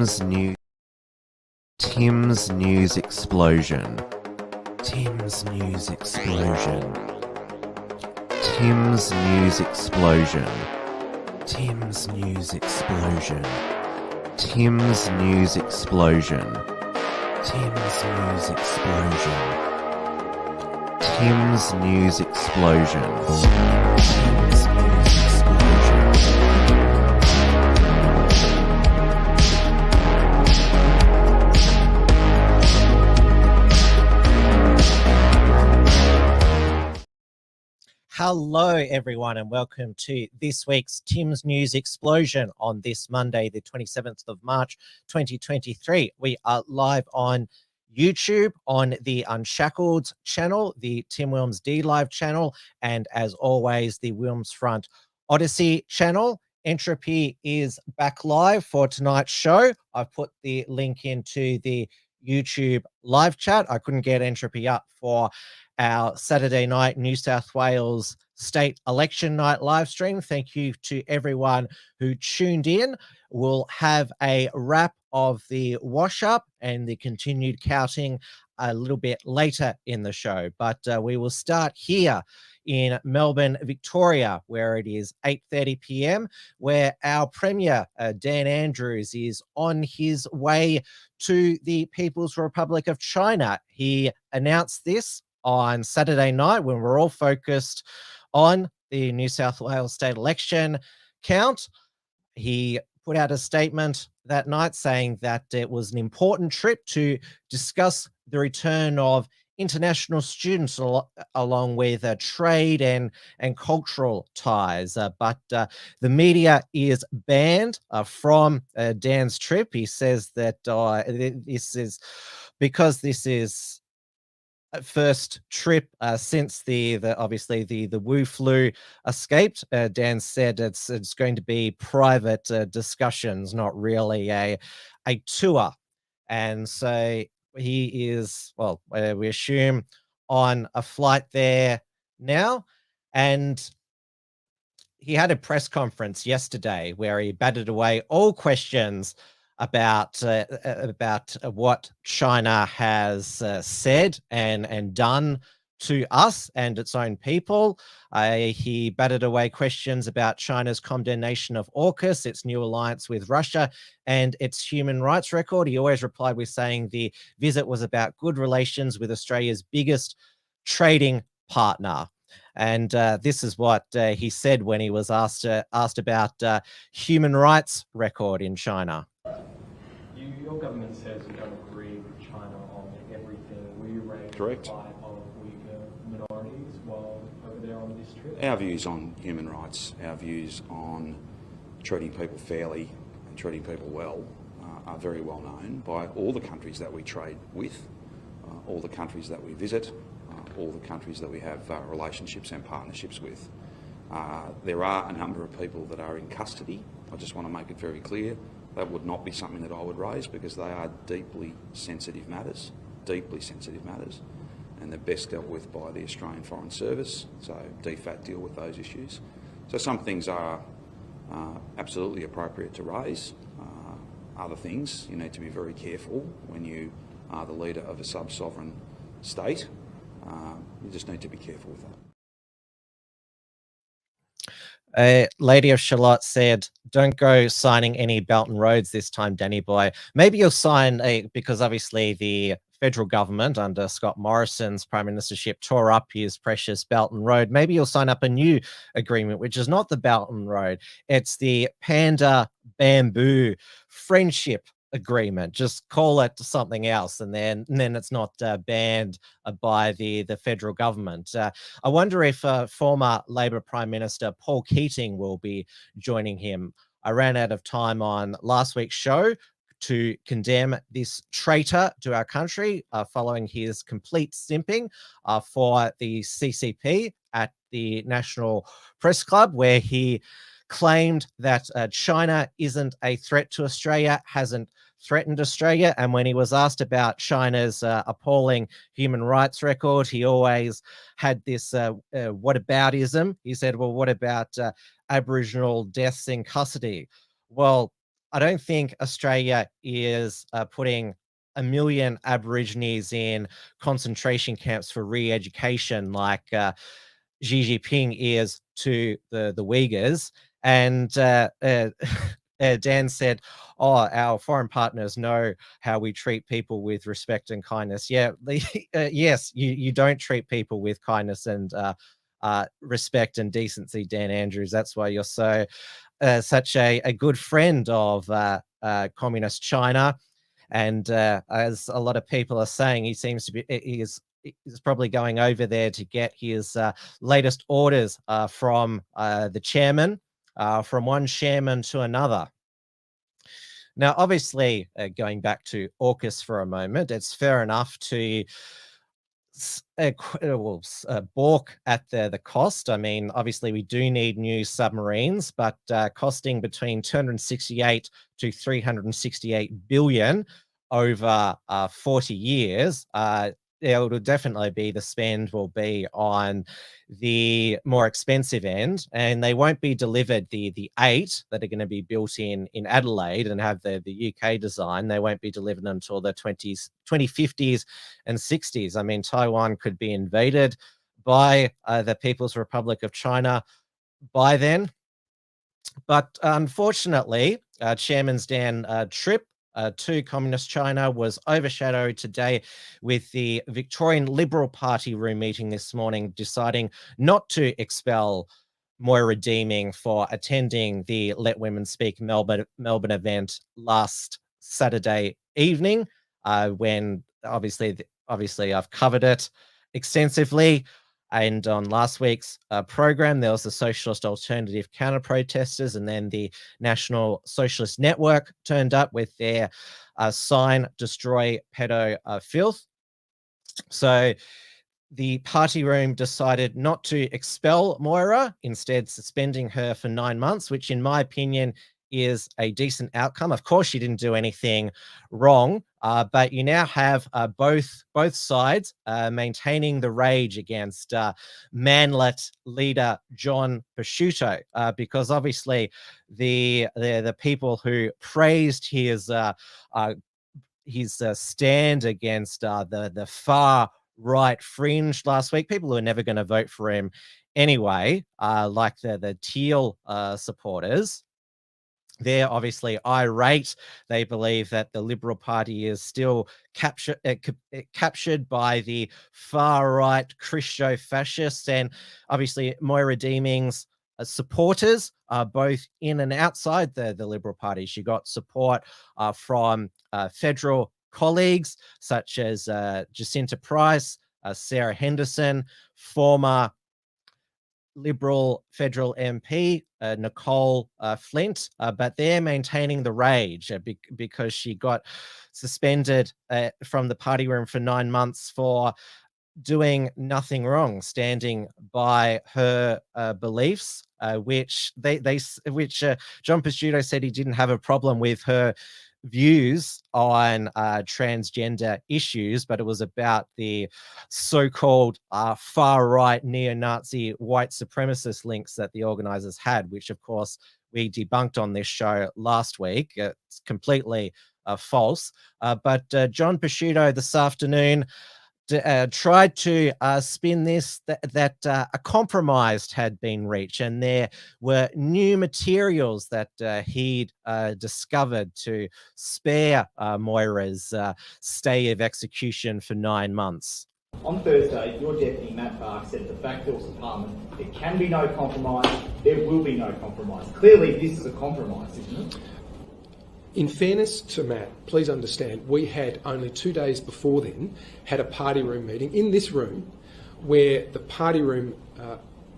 Tim's News Explosion. Tim's News Explosion. Tim's News Explosion. Tim's News Explosion. Tim's News Explosion. Tim's News Explosion. Tim's News Explosion. Tim's News Explosion. Hello, everyone, and welcome to this week's Tim's News Explosion on this Monday, the 27th of March, 2023. We are live on YouTube, on the Unshackled channel, the Tim Wilms D Live channel, and as always, the Wilms Front Odyssey channel. Entropy is back live for tonight's show. I've put the link into the YouTube live chat. I couldn't get Entropy up for our Saturday night New South Wales state election night live stream. Thank you to everyone who tuned in. We'll have a wrap of the wash up and the continued counting a little bit later in the show, but we will start here in Melbourne, Victoria, where it is 8:30 p.m, where our Premier, Dan Andrews, is on his way to the People's Republic of China. He announced this on Saturday night when we're all focused on the New South Wales state election count. He put out a statement that night saying that it was an important trip to discuss the return of international students along with trade and cultural ties. But the media is banned from Dan's trip. He says that this is because this is first trip since the obviously the Wu flu escaped. Dan said it's going to be private discussions, not really a tour, and so he is, well, we assume, on a flight there now. And he had a press conference yesterday where he batted away all questions about what China has said and done to us and its own people. He batted away questions about China's condemnation of AUKUS, its new alliance with Russia, and its human rights record. He always replied with saying the visit was about good relations with Australia's biggest trading partner. And this is what he said when he was asked about human rights record in China. Your government says you don't agree with China on everything. Will you raise Correct. the fight of Uyghur minorities while over there on this trip? Our views on human rights, our views on treating people fairly and treating people well are very well known by all the countries that we trade with, all the countries that we visit, all the countries that we have relationships and partnerships with. There are a number of people that are in custody. I just want to make it very clear. That would not be something that I would raise because they are deeply sensitive matters, and they're best dealt with by the Australian Foreign Service, so DFAT deal with those issues. So some things are absolutely appropriate to raise. Other things, you need to be very careful when you are the leader of a sub-sovereign state. You just need to be careful with that. Lady of Charlotte said, don't go signing any Belt and Roads this time, Danny boy. Maybe you'll sign because obviously the federal government under Scott Morrison's prime ministership tore up his precious Belt and Road. Maybe you'll sign up a new agreement, which is not the Belt and Road. It's the Panda Bamboo Friendship Agreement. Just call it something else, and then it's not banned by the federal government. I wonder if former Labor Prime Minister Paul Keating will be joining him. I ran out of time on last week's show to condemn this traitor to our country following his complete simping for the CCP at the National Press Club, where he claimed that China isn't a threat to Australia, hasn't threatened Australia. And when he was asked about China's appalling human rights record, he always had this whataboutism. He said, well, what about Aboriginal deaths in custody? Well, I don't think Australia is putting 1 million Aborigines in concentration camps for re-education like Xi Jinping is to the Uyghurs. And Dan said, "Oh, our foreign partners know how we treat people with respect and kindness." Yeah, yes, you don't treat people with kindness and respect and decency, Dan Andrews. That's why you're such a good friend of communist China. And as a lot of people are saying, he seems to be is probably going over there to get his latest orders from the chairman, from one chairman to another. Now, obviously, going back to AUKUS for a moment, it's fair enough to balk at the cost. I mean, obviously, we do need new submarines, but costing between 268 to 368 billion over 40 years, it will definitely be the spend will be on the more expensive end, and they won't be delivered the 8 that are going to be built in Adelaide and have the UK design. They won't be delivered until the 2050s and 60s. I mean, Taiwan could be invaded by the People's Republic of China by then. But unfortunately, Chairman's Dan trip to Communist China was overshadowed today with the Victorian Liberal Party room meeting this morning, deciding not to expel Moira Deeming for attending the Let Women Speak Melbourne event last Saturday evening, when obviously I've covered it extensively. And on last week's program, there was the Socialist Alternative counter-protesters, and then the National Socialist Network turned up with their sign, "Destroy Pedo Filth." So the party room decided not to expel Moira, instead suspending her for 9 months, which in my opinion is a decent outcome. Of course, she didn't do anything wrong, but you now have both sides maintaining the rage against Manlet leader John Pesutto, because obviously the people who praised his stand against the far right fringe last week, people who are never going to vote for him anyway, like the Teal supporters. They're obviously irate. They believe that the Liberal Party is still captured by the far-right Christo-fascists, and obviously Moira Deeming's supporters are both in and outside the Liberal Party. She got support from federal colleagues such as Jacinta Price, Sarah Henderson, former Liberal federal MP Nicole Flint, but they're maintaining the rage because she got suspended from the party room for 9 months for doing nothing wrong, standing by her beliefs, which John Pesutto said he didn't have a problem with her views on transgender issues, but it was about the so-called far-right neo-Nazi white supremacist links that the organisers had, which of course we debunked on this show last week. It's completely false. But John Pesutto this afternoon tried to spin this that a compromise had been reached, and there were new materials that he'd discovered to spare Moira's stay of execution for 9 months. On Thursday, your deputy, Matt Bark, said the Backdoors Department, there can be no compromise, there will be no compromise. Clearly, this is a compromise, isn't it? In fairness to Matt, please understand, we had only 2 days before then had a party room meeting in this room where the party room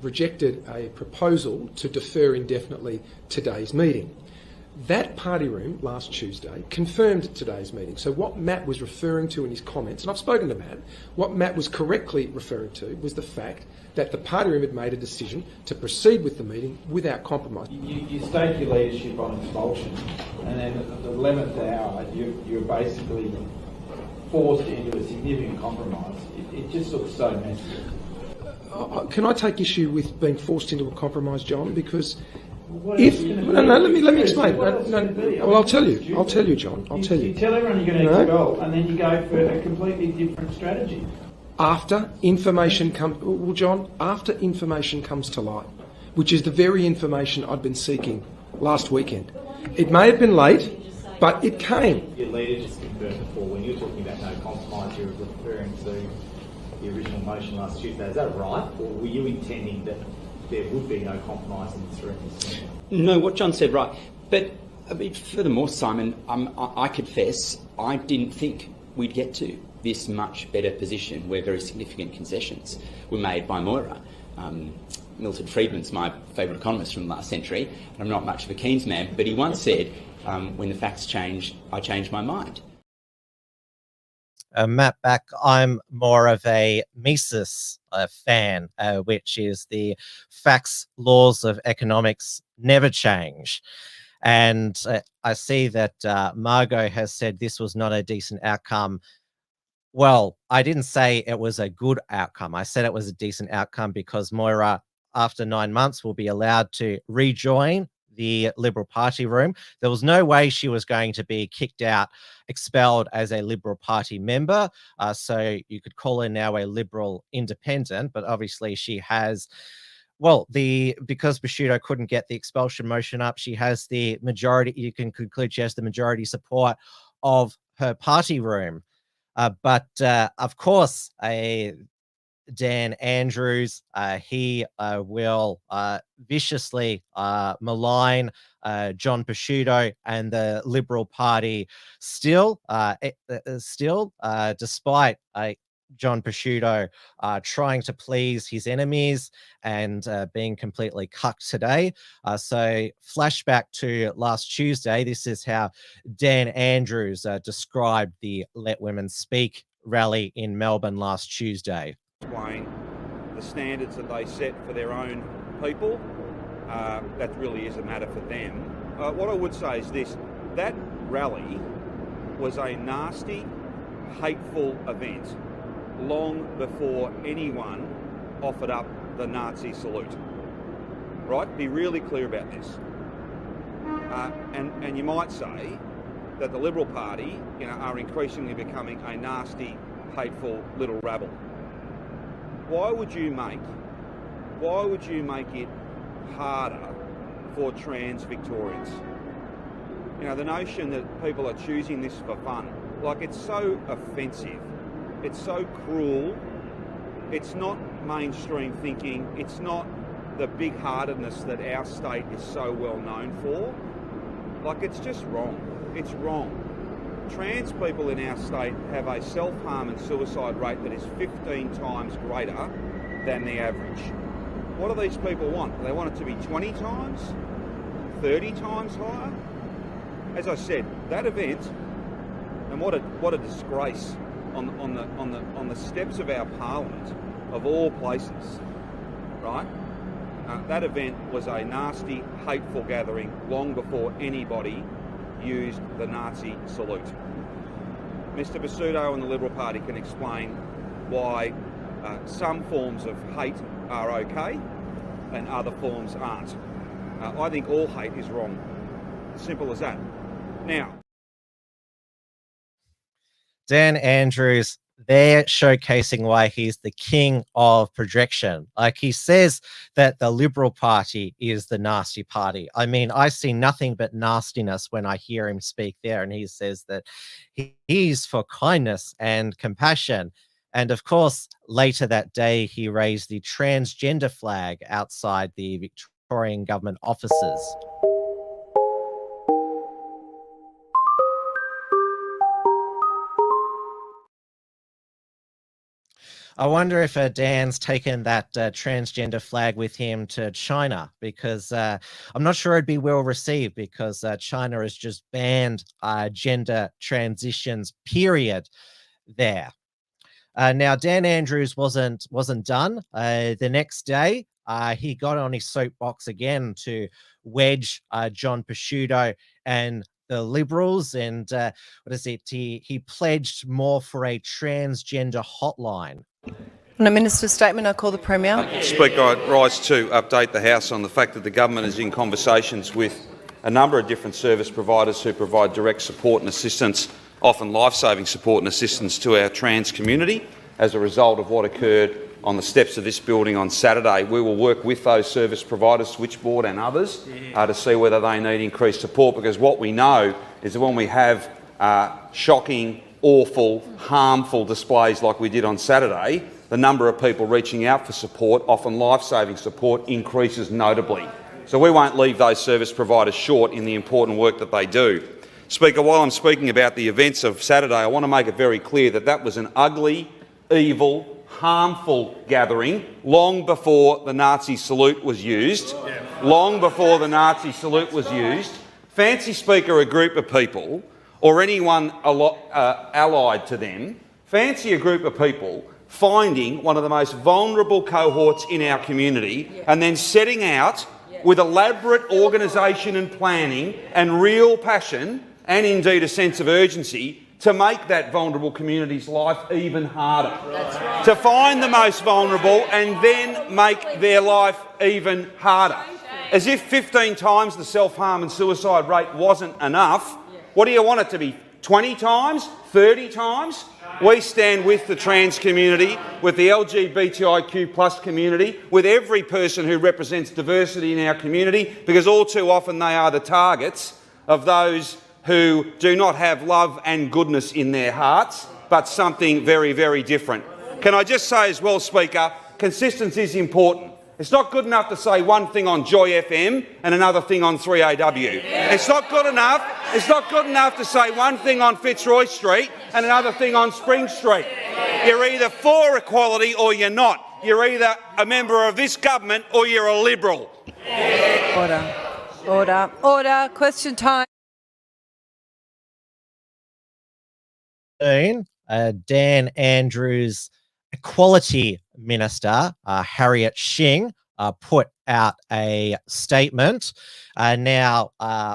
rejected a proposal to defer indefinitely today's meeting. That party room last Tuesday confirmed today's meeting. So what Matt was referring to in his comments, and I've spoken to Matt, what Matt was correctly referring to was the fact that the party room had made a decision to proceed with the meeting without compromise. You stake your leadership on expulsion, and then at the 11th hour, you're basically forced into a significant compromise. It just looks so messy. Can I take issue with being forced into a compromise, John? Because Let me explain. Well, I'll tell you, John. I'll tell you. You tell everyone you're going to expel, and then you go for a completely different strategy. After information comes, well, John, after information comes to light, which is the very information I'd been seeking last weekend. It may have been late, but it came. Your leader just confirmed before, when you were talking about no compromise, you were referring to the original motion last Tuesday. Is that right? Or were you intending that there would be no compromise in this room? No, what John said, right. But furthermore, Simon, I confess I didn't think we'd get to this much better position where very significant concessions were made by Moira. Milton Friedman's my favourite economist from the last century, and I'm not much of a Keynes man, but he once said, when the facts change, I change my mind. Matt back, I'm more of a Mises fan, which is the facts, laws of economics never change. And I see that Margot has said this was not a decent outcome. Well, I didn't say it was a good outcome. I said it was a decent outcome because Moira, after 9 months, will be allowed to rejoin the Liberal Party room. There was no way she was going to be kicked out, expelled as a Liberal Party member. So you could call her now a Liberal independent, but obviously she has, well, because Pesutto couldn't get the expulsion motion up, she has the majority, you can conclude she has the majority support of her party room. But of course, Dan Andrews, he will viciously malign John Pesutto and the Liberal Party still, despite John Pesutto trying to please his enemies and being completely cucked today. So flashback to last Tuesday, this is how Dan Andrews described the Let Women Speak rally in Melbourne last Tuesday. Explain the standards that they set for their own people. That really is a matter for them. What I would say is this: that rally was a nasty, hateful event long before anyone offered up the Nazi salute. Right? Be really clear about this. And you might say that the Liberal Party, are increasingly becoming a nasty, hateful little rabble. Why would you make it harder for trans Victorians? The notion that people are choosing this for fun, it's so offensive, it's so cruel, it's not mainstream thinking, it's not the big-heartedness that our state is so well known for. It's just wrong. It's wrong. Trans people in our state have a self-harm and suicide rate that is 15 times greater than the average. What do these people want? They want it to be 20 times, 30 times higher? As I said, that event, and what a disgrace on the steps of our parliament, of all places, right? That event was a nasty, hateful gathering long before anybody used the Nazi salute. Mr Pesutto and the Liberal Party can explain why some forms of hate are okay and other forms aren't. I think all hate is wrong. Simple as that. Now, Dan Andrews, they're showcasing why he's the king of projection. He says that the Liberal Party is the nasty party. I mean, I see nothing but nastiness when I hear him speak there. And he says that he's for kindness and compassion. And of course, later that day, he raised the transgender flag outside the Victorian government offices. I wonder if Dan's taken that transgender flag with him to China, because I'm not sure it'd be well received, because China has just banned gender transitions, period, there. Now, Dan Andrews wasn't done. The next day, he got on his soapbox again to wedge John Pesutto and the Liberals, and he pledged more for a transgender hotline. On a minister's statement, I call the Premier. Speaker, I rise to update the House on the fact that the government is in conversations with a number of different service providers who provide direct support and assistance, often life-saving support and assistance to our trans community as a result of what occurred on the steps of this building on Saturday. We will work with those service providers, Switchboard and others, to see whether they need increased support, because what we know is that when we have shocking, awful, harmful displays like we did on Saturday, the number of people reaching out for support, often life-saving support, increases notably. So we won't leave those service providers short in the important work that they do. Speaker, while I'm speaking about the events of Saturday, I want to make it very clear that that was an ugly, evil, harmful gathering long before the Nazi salute was used. Long before the Nazi salute was used. Fancy, Speaker, a group of people, or anyone allied to them, fancy a group of people finding one of the most vulnerable cohorts in our community and then setting out with elaborate organisation and planning and real passion and indeed a sense of urgency to make that vulnerable community's life even harder. Right. To find the most vulnerable and then make their life even harder. As if 15 times the self-harm and suicide rate wasn't enough, what do you want it to be? 20 times? 30 times? We stand with the trans community, with the LGBTIQ+ community, with every person who represents diversity in our community, because all too often they are the targets of those who do not have love and goodness in their hearts, but something very, very different. Can I just say as well, Speaker, consistency is important. It's not good enough to say one thing on Joy FM and another thing on 3AW. It's not good enough. It's not good enough to say one thing on Fitzroy Street and another thing on Spring Street. You're either for equality or you're not. You're either a member of this government or you're a Liberal. Order. Order. Order. Question time. Dan Andrews' Equality Minister, Harriet Shing, put out a statement. Now,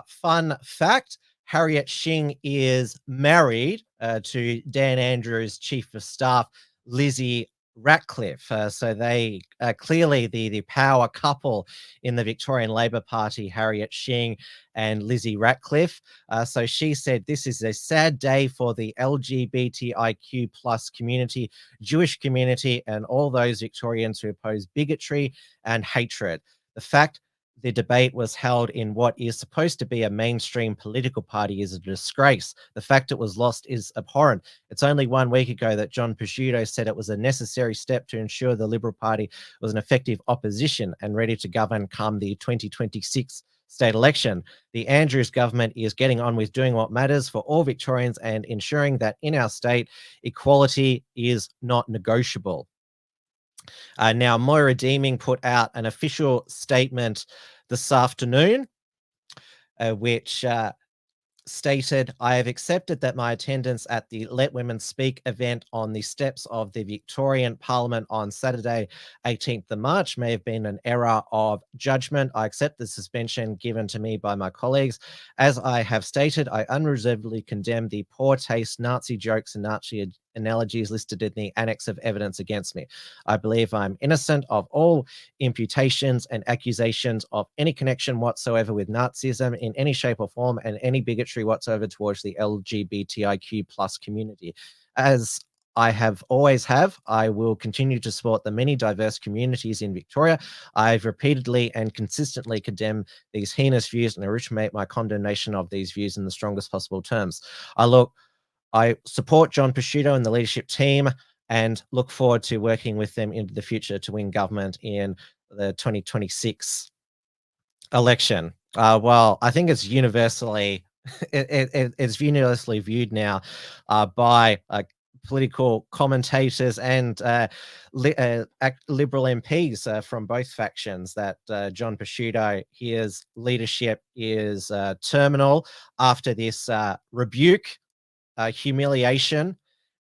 fun fact, Harriet Shing is married to Dan Andrews' Chief of Staff, Lizzie Ratcliffe. So they are clearly the power couple in the Victorian Labor Party, Harriet Shing and Lizzie Ratcliffe. So she said, "This is a sad day for the LGBTIQ+ community, Jewish community, and all those Victorians who oppose bigotry and hatred. The fact the debate was held in what is supposed to be a mainstream political party is a disgrace. The fact it was lost is abhorrent. It's only 1 week ago that John Pesutto said it was a necessary step to ensure the Liberal Party was an effective opposition and ready to govern come the 2026 state election. The Andrews government is getting on with doing what matters for all Victorians and ensuring that in our state, equality is not negotiable." Now, Moira Deeming put out an official statement this afternoon, which stated, "I have accepted that my attendance at the Let Women Speak event on the steps of the Victorian Parliament on Saturday, 18th of March, may have been an error of judgment. I accept the suspension given to me by my colleagues. As I have stated, I unreservedly condemn the poor taste, Nazi jokes and Nazi analogies listed in the annex of evidence against me. I believe I'm innocent of all imputations and accusations of any connection whatsoever with Nazism in any shape or form and any bigotry whatsoever towards the LGBTIQ+ community. As I have always have, I will continue to support the many diverse communities in Victoria. I've repeatedly and consistently condemned these heinous views and originate my condemnation of these views in the strongest possible terms. I support John Pesutto and the leadership team and look forward to working with them into the future to win government in the 2026 election." Well, I think it's universally it's universally viewed now by political commentators and Liberal MPs from both factions that John Pesutto, his leadership is terminal after this rebuke, humiliation,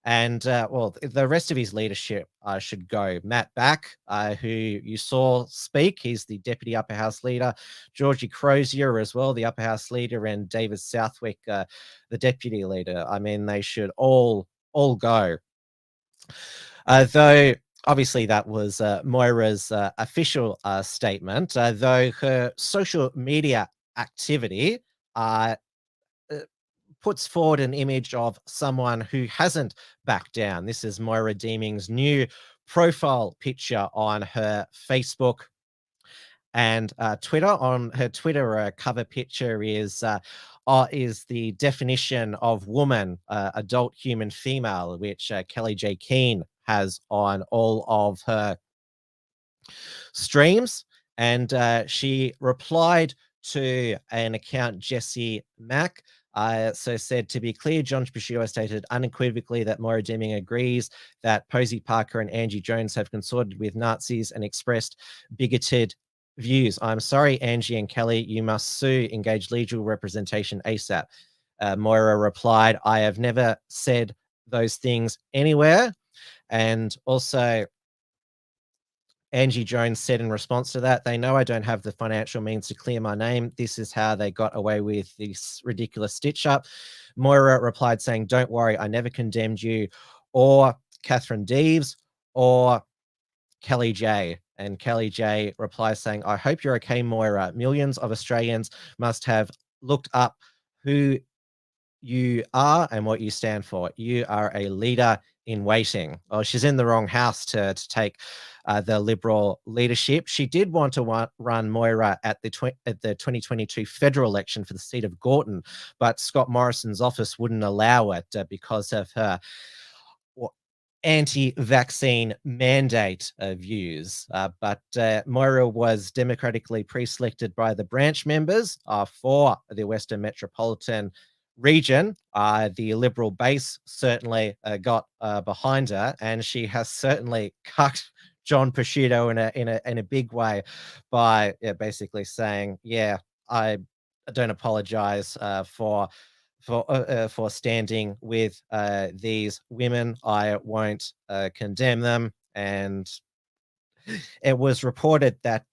and well, the rest of his leadership should go. Matt Back, who you saw speak, he's the Deputy Upper House Leader. Georgie Crozier as well, the Upper House Leader, and David Southwick, the Deputy Leader. I mean, they should all go. Though obviously that was Moira's official statement, though her social media activity puts forward an image of someone who hasn't backed down. This is Moira Deeming's new profile picture on her Facebook and Twitter. On her Twitter cover picture is the definition of woman, adult human female, which Kellie-Jay Keen has on all of her streams. And she replied to an account, Jesse Mack. So said, to be clear, John Pesutto stated unequivocally that Moira Deeming agrees that Posey Parker and Angie Jones have consorted with Nazis and expressed bigoted views. I'm sorry, Angie and Kelly, you must sue, engage legal representation ASAP. Moira replied, I have never said those things anywhere. And also, Angie Jones said in response to that, they know I don't have the financial means to clear my name. This is how they got away with this ridiculous stitch up. Moira replied saying, don't worry, I never condemned you or Catherine Deeves or Kellie-Jay. And Kellie-Jay replies saying, I hope you're okay, Moira. Millions of Australians must have looked up who you are and what you stand for. You are a leader in waiting. Oh, she's in the wrong house to take the Liberal leadership. She did want to run Moira at the 2022 federal election for the seat of Gorton, but Scott Morrison's office wouldn't allow it because of her anti-vaccine mandate views. But Moira was democratically pre-selected by the branch members for the Western Metropolitan region. The Liberal base certainly got behind her, and she has certainly cut John Pesutto in a big way by basically saying, yeah, I don't apologize for standing with these women. I won't condemn them. And it was reported that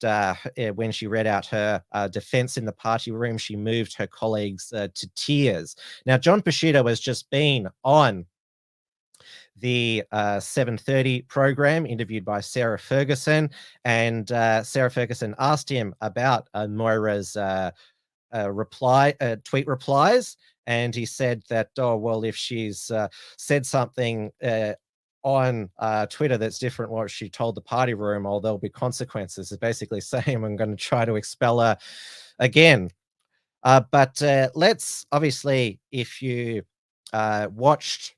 when she read out her defense in the party room, she moved her colleagues to tears. Now, John Pesutto has just been on the 7:30 program, interviewed by Sarah Ferguson, and Sarah Ferguson asked him about Moira's tweet replies, and he said that, oh, well, if she's said something on Twitter that's different what she told the party room, or there'll be consequences. It's basically saying I'm going to try to expel her again. But let's, obviously, if you watched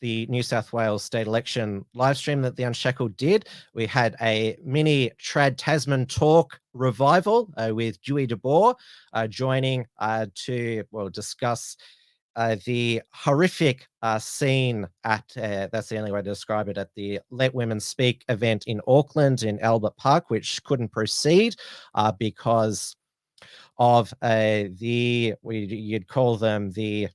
the New South Wales state election live stream that the Unshackled did, we had a mini Trad Tasman talk revival with Dewey DeBoer joining to discuss the horrific scene at, that's the only way to describe it, at the Let Women Speak event in Auckland in Albert Park, which couldn't proceed because of you'd call them the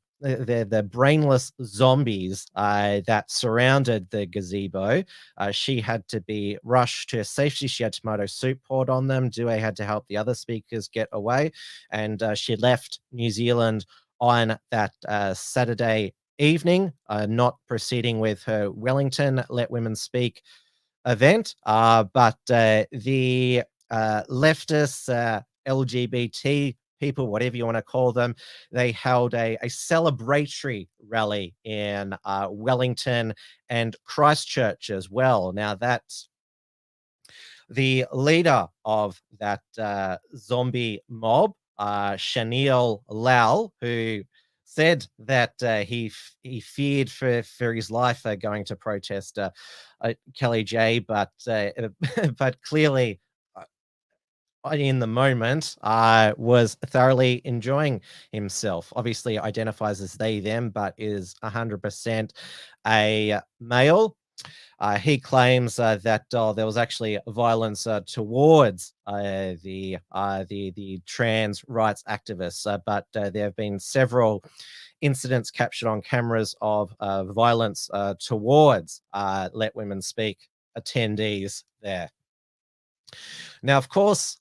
brainless zombies that surrounded the gazebo. She had to be rushed to safety. She had tomato soup poured on them. Dewey had to help the other speakers get away. And she left New Zealand on that Saturday evening, not proceeding with her Wellington Let Women Speak event. But the leftists, LGBT people, whatever you want to call them, they held a celebratory rally in Wellington and Christchurch as well. Now, that's the leader of that zombie mob, Shaniel Lau, who said that he feared for his life going to protest Kellie-Jay, but clearly in the moment was thoroughly enjoying himself. Obviously identifies as they, them, but is 100% a male. He claims that there was actually violence towards the trans rights activists, but there have been several incidents captured on cameras of violence towards Let Women Speak attendees there. Now, of course,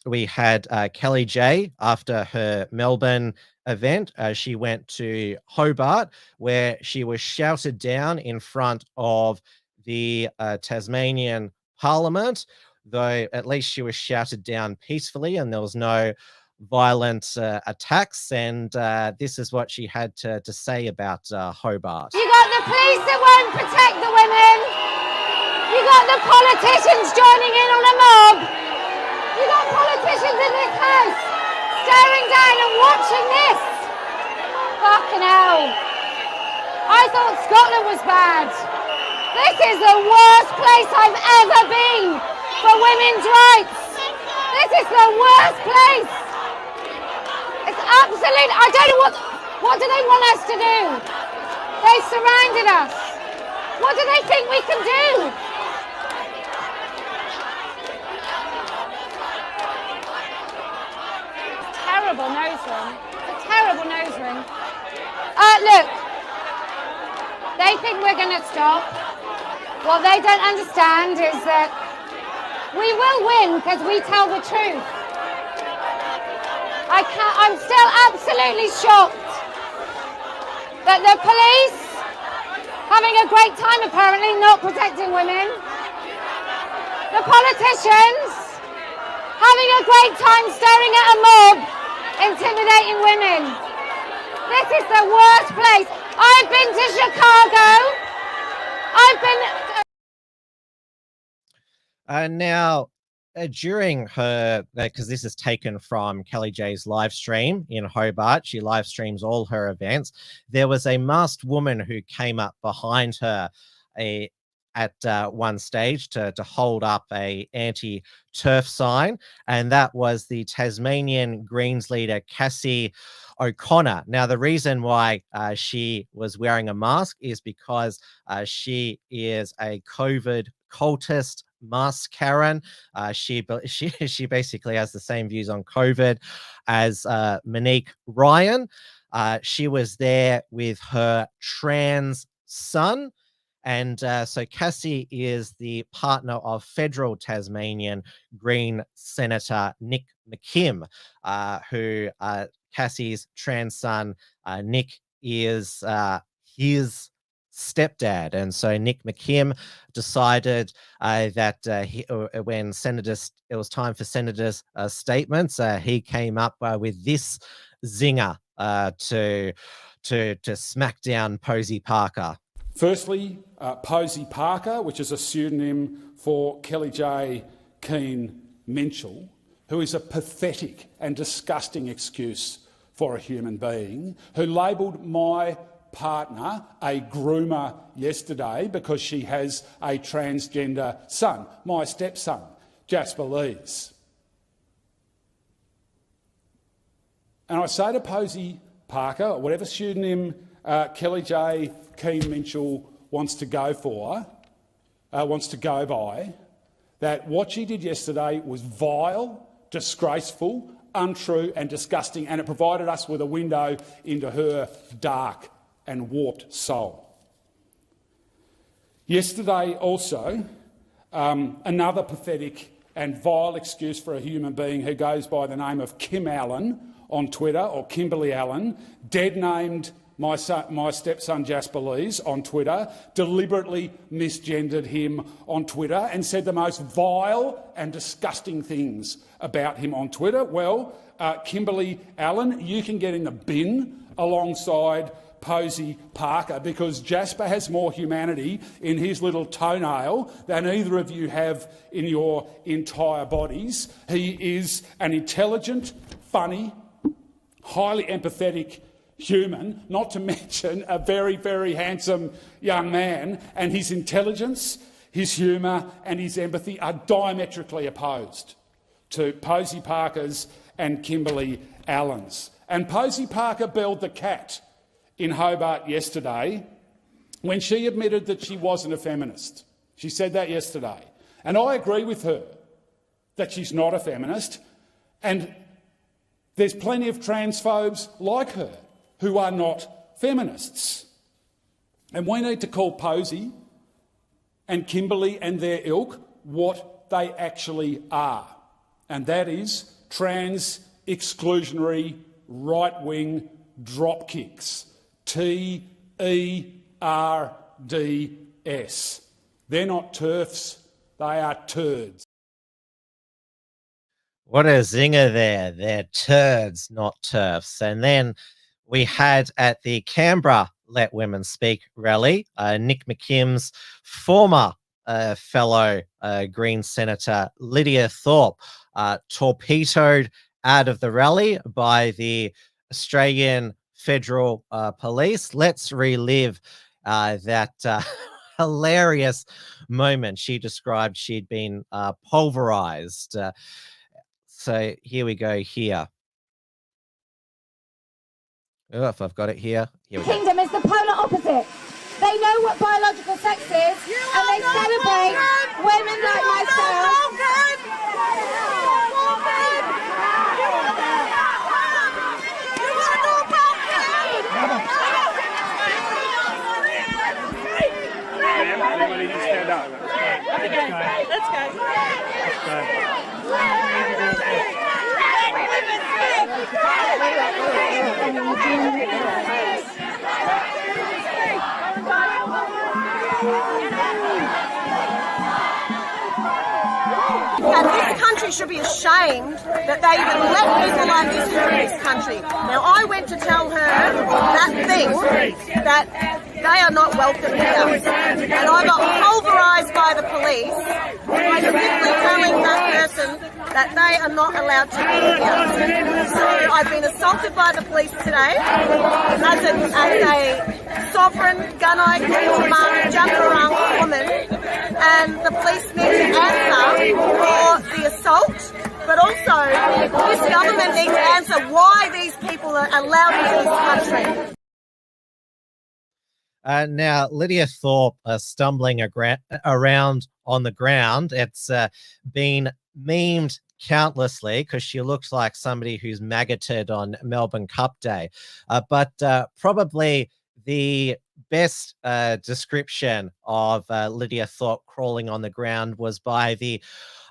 we had Kellie-Jay after her Melbourne event. She went to Hobart, where she was shouted down in front of the Tasmanian Parliament, though at least she was shouted down peacefully and there was no violent attacks. And this is what she had to say about Hobart. You got the police that won't protect the women. You got the politicians joining in on a mob. You got politicians in this house staring down and watching this. Fucking hell. I thought Scotland was bad. This is the worst place I've ever been for women's rights. This is the worst place. It's absolute. I don't know what do they want us to do? They've surrounded us. What do they think we can do? Terrible nose ring. It's a terrible nose ring. Look, they think we're going to stop. What they don't understand is that we will win because we tell the truth. I'm still absolutely shocked that the police having a great time apparently not protecting women. The politicians having a great time staring at a mob intimidating women. This is the worst place. I've been to Chicago. I've been... Now, during her, because this is taken from Kellie-Jay's live stream in Hobart, she live streams all her events. There was a masked woman who came up behind her at one stage to hold up a anti-turf sign, and that was the Tasmanian Greens leader Cassie O'Connor. Now, the reason why she was wearing a mask is because she is a COVID cultist, mask Karen. She basically has the same views on COVID as Monique Ryan. She was there with her trans son. And so Cassie is the partner of federal Tasmanian Green Senator Nick McKim, who Cassie's trans son, Nick, is his stepdad. And so Nick McKim decided that when it was time for senators' statements, he came up with this zinger to smack down Posey Parker. Firstly, Posey Parker, which is a pseudonym for Kellie-Jay Keen Minchell, who is a pathetic and disgusting excuse for a human being, who labelled my partner a groomer yesterday because she has a transgender son, my stepson, Jasper Lees. And I say to Posey Parker, or whatever pseudonym Kellie-Jay Keen Minchell wants to go by, that what she did yesterday was vile, disgraceful, untrue and disgusting, and it provided us with a window into her dark and warped soul. Yesterday also, another pathetic and vile excuse for a human being who goes by the name of Kim Allen on Twitter, or Kimberly Allen, dead-named my stepson Jasper Lees on Twitter, deliberately misgendered him on Twitter and said the most vile and disgusting things about him on Twitter. Well, Kimberly Allen, you can get in the bin alongside Posey Parker, because Jasper has more humanity in his little toenail than either of you have in your entire bodies. He is an intelligent, funny, highly empathetic human, not to mention a very, very handsome young man, and his intelligence, his humour and his empathy are diametrically opposed to Posey Parker's and Kimberly Allen's. And Posey Parker belled the cat in Hobart yesterday when she admitted that she wasn't a feminist. She said that yesterday. And I agree with her that she's not a feminist, and there's plenty of transphobes like her who are not feminists. And we need to call Posey and Kimberly and their ilk what they actually are, and that is trans exclusionary right-wing dropkicks. TERDS. They're not turfs, they are turds. What a zinger there. They're turds, not turfs. And then we had at the Canberra Let Women Speak rally, Nick McKim's former fellow Green Senator Lidia Thorpe torpedoed out of the rally by the Australian Federal Police. Let's relive that hilarious moment. She described she'd been pulverized. So here we go here. Oh, if I've got it here. Here we go. Kingdom is the polar opposite. They know what biological sex is, and they celebrate women like myself. Everybody just stand up. Let's go. And this country should be ashamed that they even let people like this into this country. Now, I went to tell her that thing, that they are not welcome here. And I got pulverised by the police by simply telling that person that they are not allowed to be here. So I've been assaulted by the police today as a sovereign, gunite, Jambarang woman, and the police need to answer for the assault, but also this government needs to answer why these people are allowed into this country. Now, Lidia Thorpe stumbling around on the ground. It's been memed countlessly because she looks like somebody who's maggoted on Melbourne Cup Day. But probably the best description of Lidia Thorpe crawling on the ground was by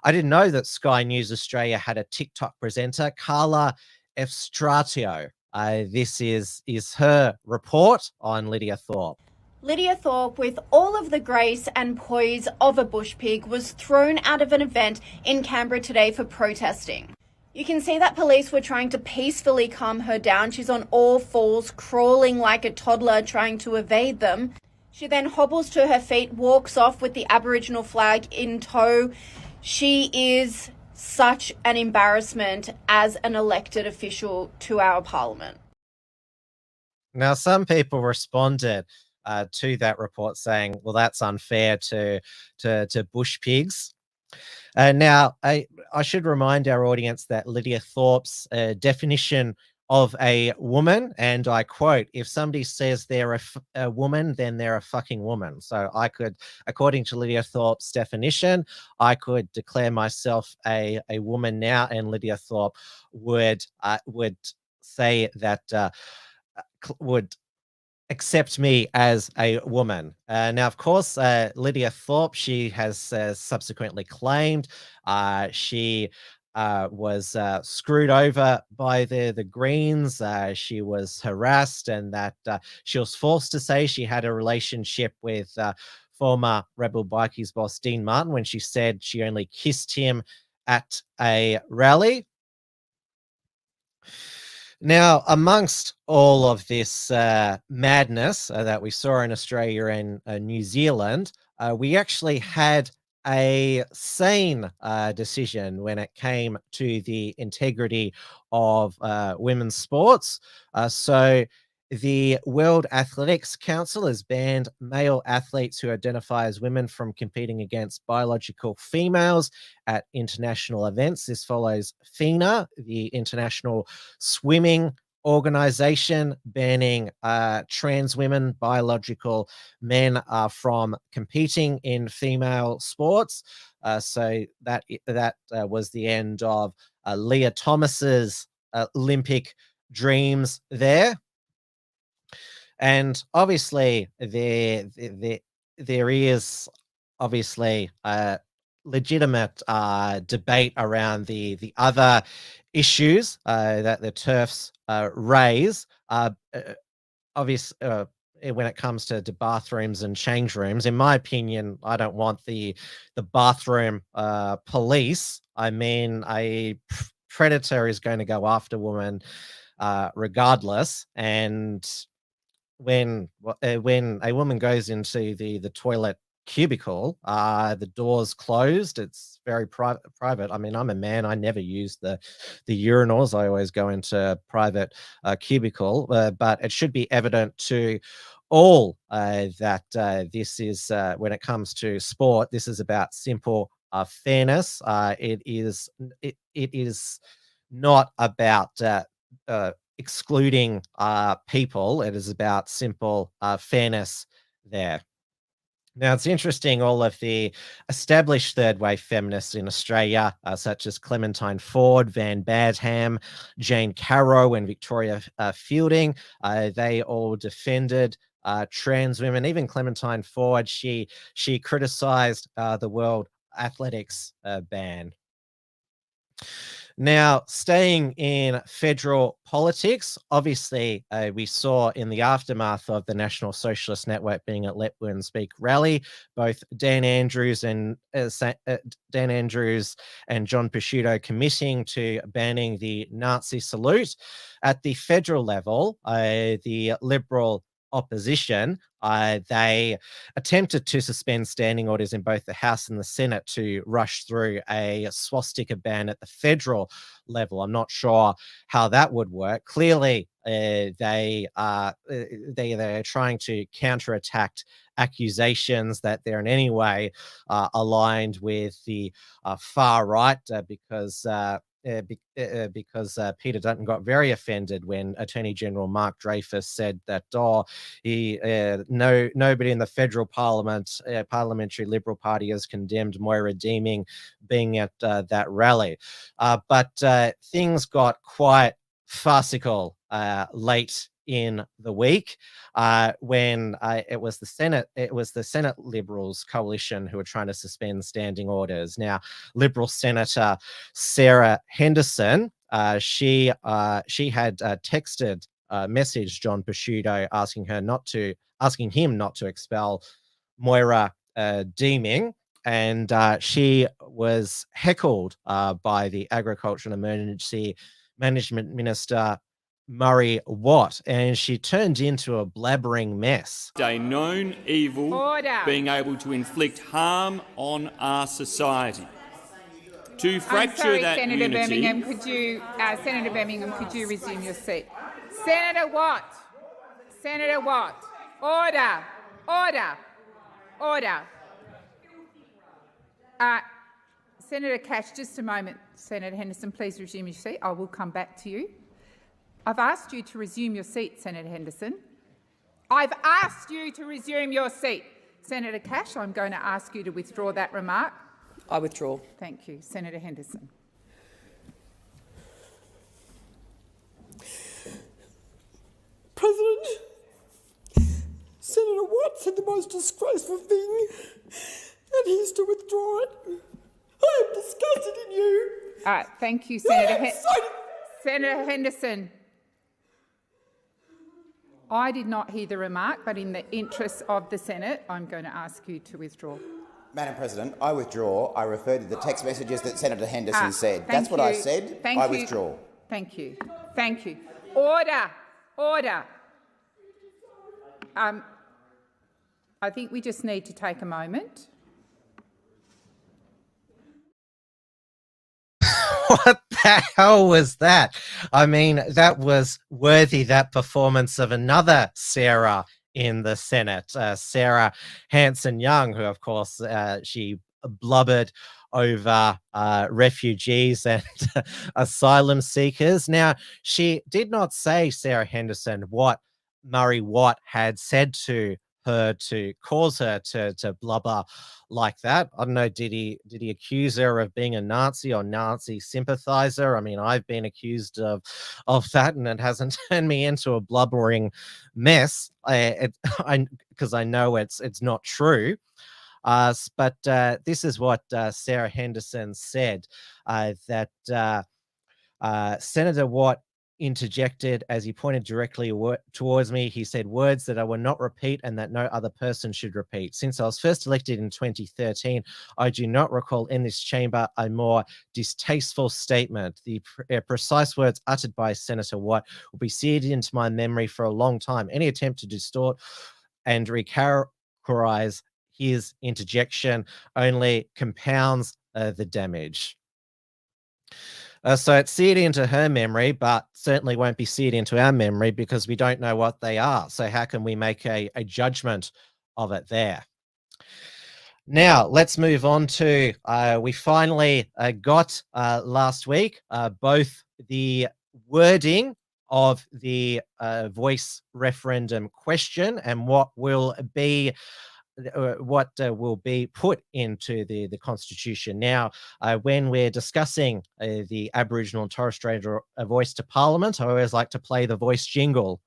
I didn't know that Sky News Australia had a TikTok presenter, Carla Efstratio. This is her report on Lidia Thorpe. Lidia Thorpe, with all of the grace and poise of a bushpig, was thrown out of an event in Canberra today for protesting. You can see that police were trying to peacefully calm her down. She's on all fours, crawling like a toddler, trying to evade them. She then hobbles to her feet, walks off with the Aboriginal flag in tow. She is such an embarrassment as an elected official to our parliament. Now, some people responded to that report saying, well, that's unfair to bushpigs. Now, I should remind our audience that Lidia Thorpe's definition of a woman, and I quote, if somebody says they're a woman, then they're a fucking woman. So I could, according to Lidia Thorpe's definition, I could declare myself a woman now, and Lidia Thorpe would say that, would accept me as a woman. Now, of course, Lidia Thorpe, she has subsequently claimed she was screwed over by the Greens. She was harassed, and that she was forced to say she had a relationship with former Rebel Bikies boss Dean Martin when she said she only kissed him at a rally. Now, amongst all of this madness that we saw in Australia and New Zealand, we actually had a sane decision when it came to the integrity of women's sports. So the World Athletics Council has banned male athletes who identify as women from competing against biological females at international events. This follows FINA, the International Swimming Organization, banning trans women, biological men from competing in female sports. So that was the end of Leah Thomas's Olympic dreams there. And obviously, there is obviously legitimate debate around the other issues that the TERFs raise. when it comes to bathrooms and change rooms. In my opinion, I don't want the bathroom police. I mean, a predator is going to go after women regardless. And when a woman goes into the toilet cubicle, the door's closed, it's very private. I mean, I'm a man, I never use the urinals. I always go into private cubicle, but it should be evident to all that this is, when it comes to sport, this is about simple fairness. It is not about excluding people. It is about simple fairness there. Now, it's interesting, all of the established third-wave feminists in Australia, such as Clementine Ford, Van Badham, Jane Carrow, and Victoria Fielding, they all defended trans women. Even Clementine Ford, she criticised the World Athletics ban. Now, staying in federal politics, obviously, we saw in the aftermath of the National Socialist Network being at Let Women Speak rally, both Dan Andrews and John Pesutto committing to banning the Nazi salute. At the federal level, the Liberal opposition, they attempted to suspend standing orders in both the House and the Senate to rush through a swastika ban at the federal level. I'm not sure how that would work. Clearly, they're trying to counterattack accusations that they're in any way aligned with the far right, because Peter Dutton got very offended when Attorney General Mark Dreyfus said that nobody in the federal parliamentary Liberal Party has condemned Moira Deeming being at that rally. But things got quite farcical late in the week when it was the Senate Liberals coalition who were trying to suspend standing orders. Now, Liberal Senator Sarah Henderson, she had messaged John Pesutto asking him not to expel Moira Deeming, and she was heckled by the Agriculture and Emergency Management Minister Murray Watt, and she turned into a blabbering mess. A known evil being able to inflict harm on our society. To fracture that Senator unity... Birmingham, Senator Birmingham, could you resume your seat? Senator Watt. Order. Senator Cash, just a moment. Senator Henderson, please resume your seat. I will come back to you. I've asked you to resume your seat, Senator Henderson. I've asked you to resume your seat. Senator Cash, I'm going to ask you to withdraw that remark. I withdraw. Thank you. Senator Henderson. President, Senator Watt said the most disgraceful thing, and he's to withdraw it. I am disgusted in you. Thank you, Senator Senator Henderson. I did not hear the remark, but in the interests of the Senate, I'm going to ask you to withdraw. Madam President, I withdraw. I refer to the text messages that Senator Henderson said. That's what I said. I withdraw. Thank you. Order. I think we just need to take a moment. What the hell was that? I mean, that was worthy, that performance of another Sarah in the Senate, Sarah Hanson-Young, who, of course, she blubbered over refugees and asylum seekers. Now, she did not say, Sarah Henderson, what Murray Watt had said to her to cause her to blubber like that. I don't know, did he accuse her of being a Nazi or Nazi sympathizer? I mean, I've been accused of that, and it hasn't turned me into a blubbering mess, because I know it's not true. But this is what Sarah Henderson said, that Senator Watt interjected as he pointed directly towards me. He said words that I will not repeat and that no other person should repeat. Since I was first elected in 2013, I do not recall in this chamber a more distasteful statement. The precise words uttered by Senator Watt will be seared into my memory for a long time. Any attempt to distort and recharacterize his interjection only compounds the damage. So it's seared into her memory, but certainly won't be seared into our memory because we don't know what they are. So how can we make a judgment of it there? Now, let's move on to, we finally got last week both the wording of the voice referendum question and what will be put into the Constitution. Now, when we're discussing the Aboriginal and Torres Strait voice to Parliament, I always like to play the voice jingle.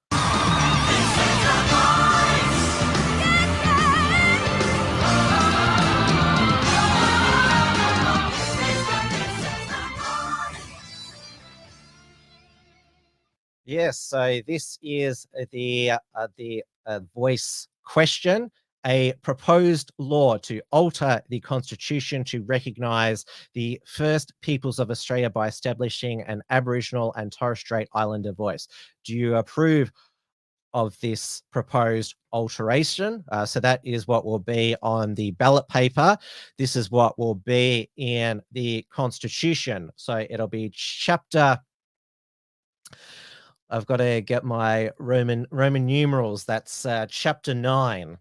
Yes, so this is the voice question. A proposed law to alter the Constitution to recognise the first peoples of Australia by establishing an Aboriginal and Torres Strait Islander voice. Do you approve of this proposed alteration? So that is what will be on the ballot paper. This is what will be in the Constitution. So it'll be chapter... I've got to get my Roman numerals. That's chapter 9.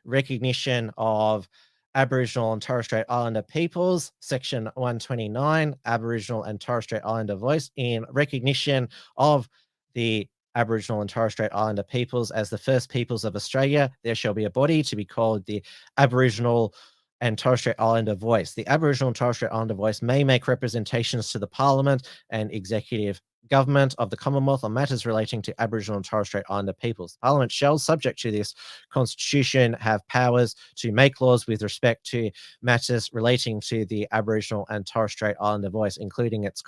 Recognition of Aboriginal and Torres Strait Islander peoples, section 129, Aboriginal and Torres Strait Islander voice. In recognition of the Aboriginal and Torres Strait Islander peoples as the first peoples of Australia, there shall be a body to be called the Aboriginal and Torres Strait Islander voice. The Aboriginal and Torres Strait Islander voice may make representations to the Parliament and Executive Government of the Commonwealth on matters relating to Aboriginal and Torres Strait Islander peoples. Parliament shall, subject to this Constitution, have powers to make laws with respect to matters relating to the Aboriginal and Torres Strait Islander voice, including its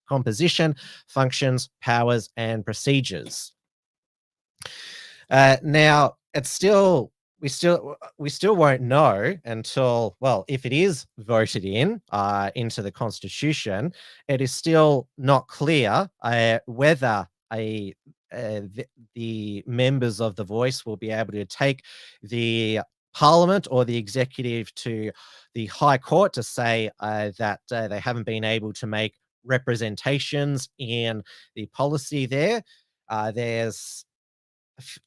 composition, functions, powers, and procedures. Now, it's still... We still won't know until, well, if it is voted in into the Constitution, it is still not clear whether the members of the voice will be able to take the Parliament or the executive to the High Court to say that they haven't been able to make representations in the policy there. There's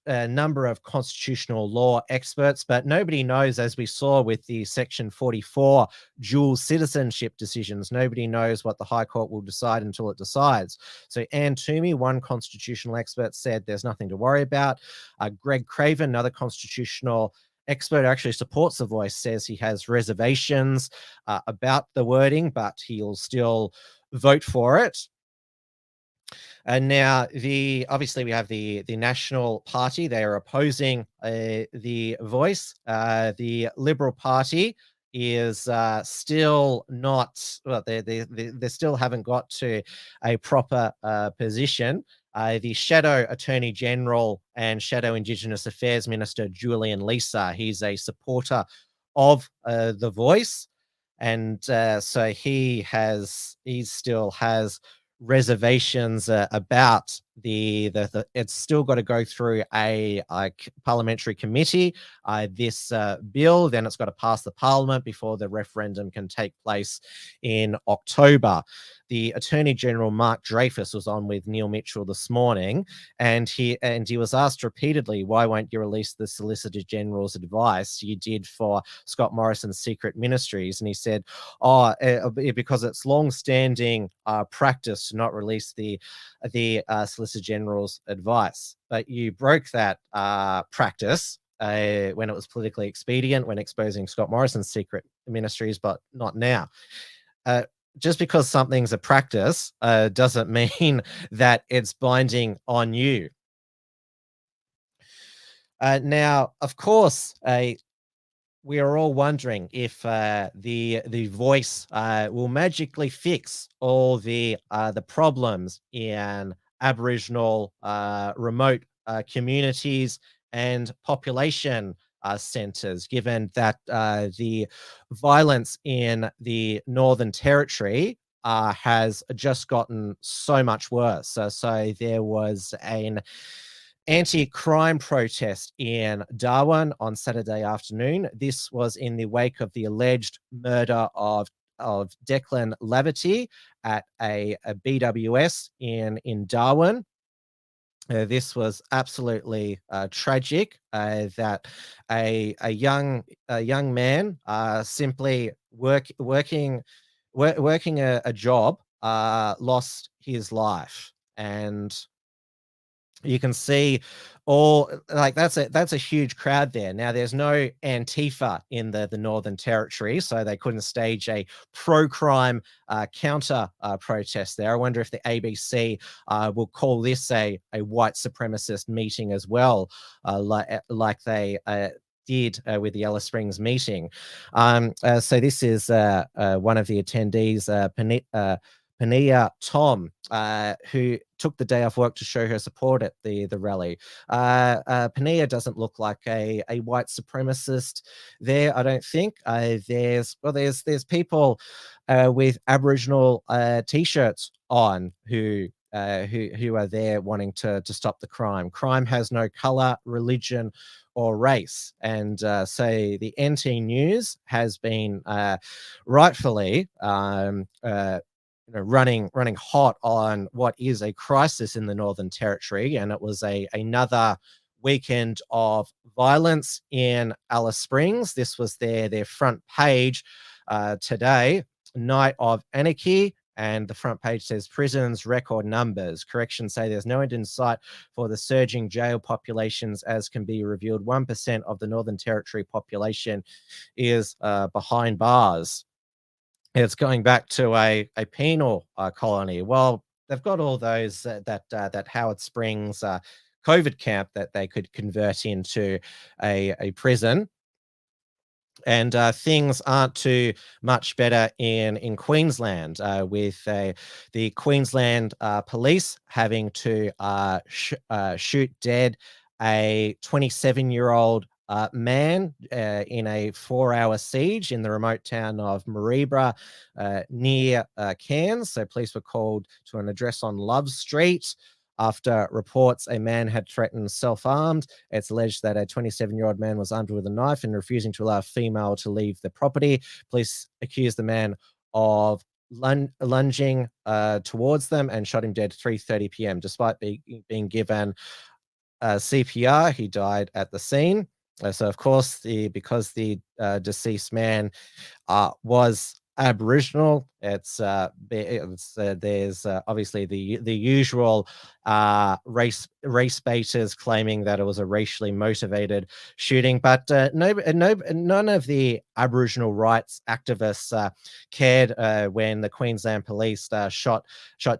a number of constitutional law experts, but nobody knows, as we saw with the Section 44 dual citizenship decisions, nobody knows what the High Court will decide until it decides. So Anne Toomey, one constitutional expert, said there's nothing to worry about. Greg Craven, another constitutional expert who actually supports the voice, says he has reservations about the wording, but he'll still vote for it. And now, obviously, we have the National Party. They are opposing the voice. The Liberal Party is still not... Well, they still haven't got to a proper position. The Shadow Attorney General and Shadow Indigenous Affairs Minister, Julian Leeser, he's a supporter of the voice. And so he still has reservations about it's still got to go through a parliamentary committee, this bill, then it's got to pass the Parliament before the referendum can take place in October. The Attorney General, Mark Dreyfus, was on with Neil Mitchell this morning, and he was asked repeatedly, why won't you release the Solicitor General's advice you did for Scott Morrison's Secret Ministries? And he said, because it's long-standing practice to not release the Solicitor General's advice. But you broke that practice when it was politically expedient, when exposing Scott Morrison's Secret Ministries, but not now. Just because something's a practice doesn't mean that it's binding on you. Now, of course, we are all wondering if the voice will magically fix all the problems in Aboriginal remote communities and population centres, given that the violence in the Northern Territory has just gotten so much worse. So there was an anti-crime protest in Darwin on Saturday afternoon. This was in the wake of the alleged murder of Declan Laverty at a BWS in Darwin. This was absolutely tragic. That a young man simply working a job lost his life, and you can see that's a huge crowd there. Now there's no Antifa in the Northern Territory, so they couldn't stage a pro-crime counter protest there. I wonder if the ABC will call this a white supremacist meeting as well, like they did with the Alice Springs meeting. So this is one of the attendees, Lidia Thorpe, who took the day off work to show her support at the rally. Lidia doesn't look like a white supremacist there, I don't think. There's people with Aboriginal t-shirts on who are there wanting to stop the crime. Crime has no colour, religion, or race, and so the NT News has been rightfully running hot on what is a crisis in the Northern Territory, and it was another weekend of violence in Alice Springs. This was their front page today, Night of Anarchy, and the front page says prisons record numbers. Corrections say there's no end in sight for the surging jail populations, as can be revealed. 1% of the Northern Territory population is behind bars. It's going back to a penal colony. Well, they've got all those that Howard Springs COVID camp that they could convert into a prison. And things aren't too much better in Queensland, with the Queensland police having to shoot dead a 27-year-old man in a 4-hour siege in the remote town of Mareebra near Cairns. So police were called to an address on Love Street after reports a man had threatened self-armed. It's alleged that a 27-year-old man was armed with a knife and refusing to allow a female to leave the property. Police accused the man of lunging towards them and shot him dead at 3:30 p.m. Despite being given CPR, he died at the scene. So, of course, because the deceased man was Aboriginal, there's obviously the usual race baiters claiming that it was a racially motivated shooting, but none of the Aboriginal rights activists cared when the Queensland police shot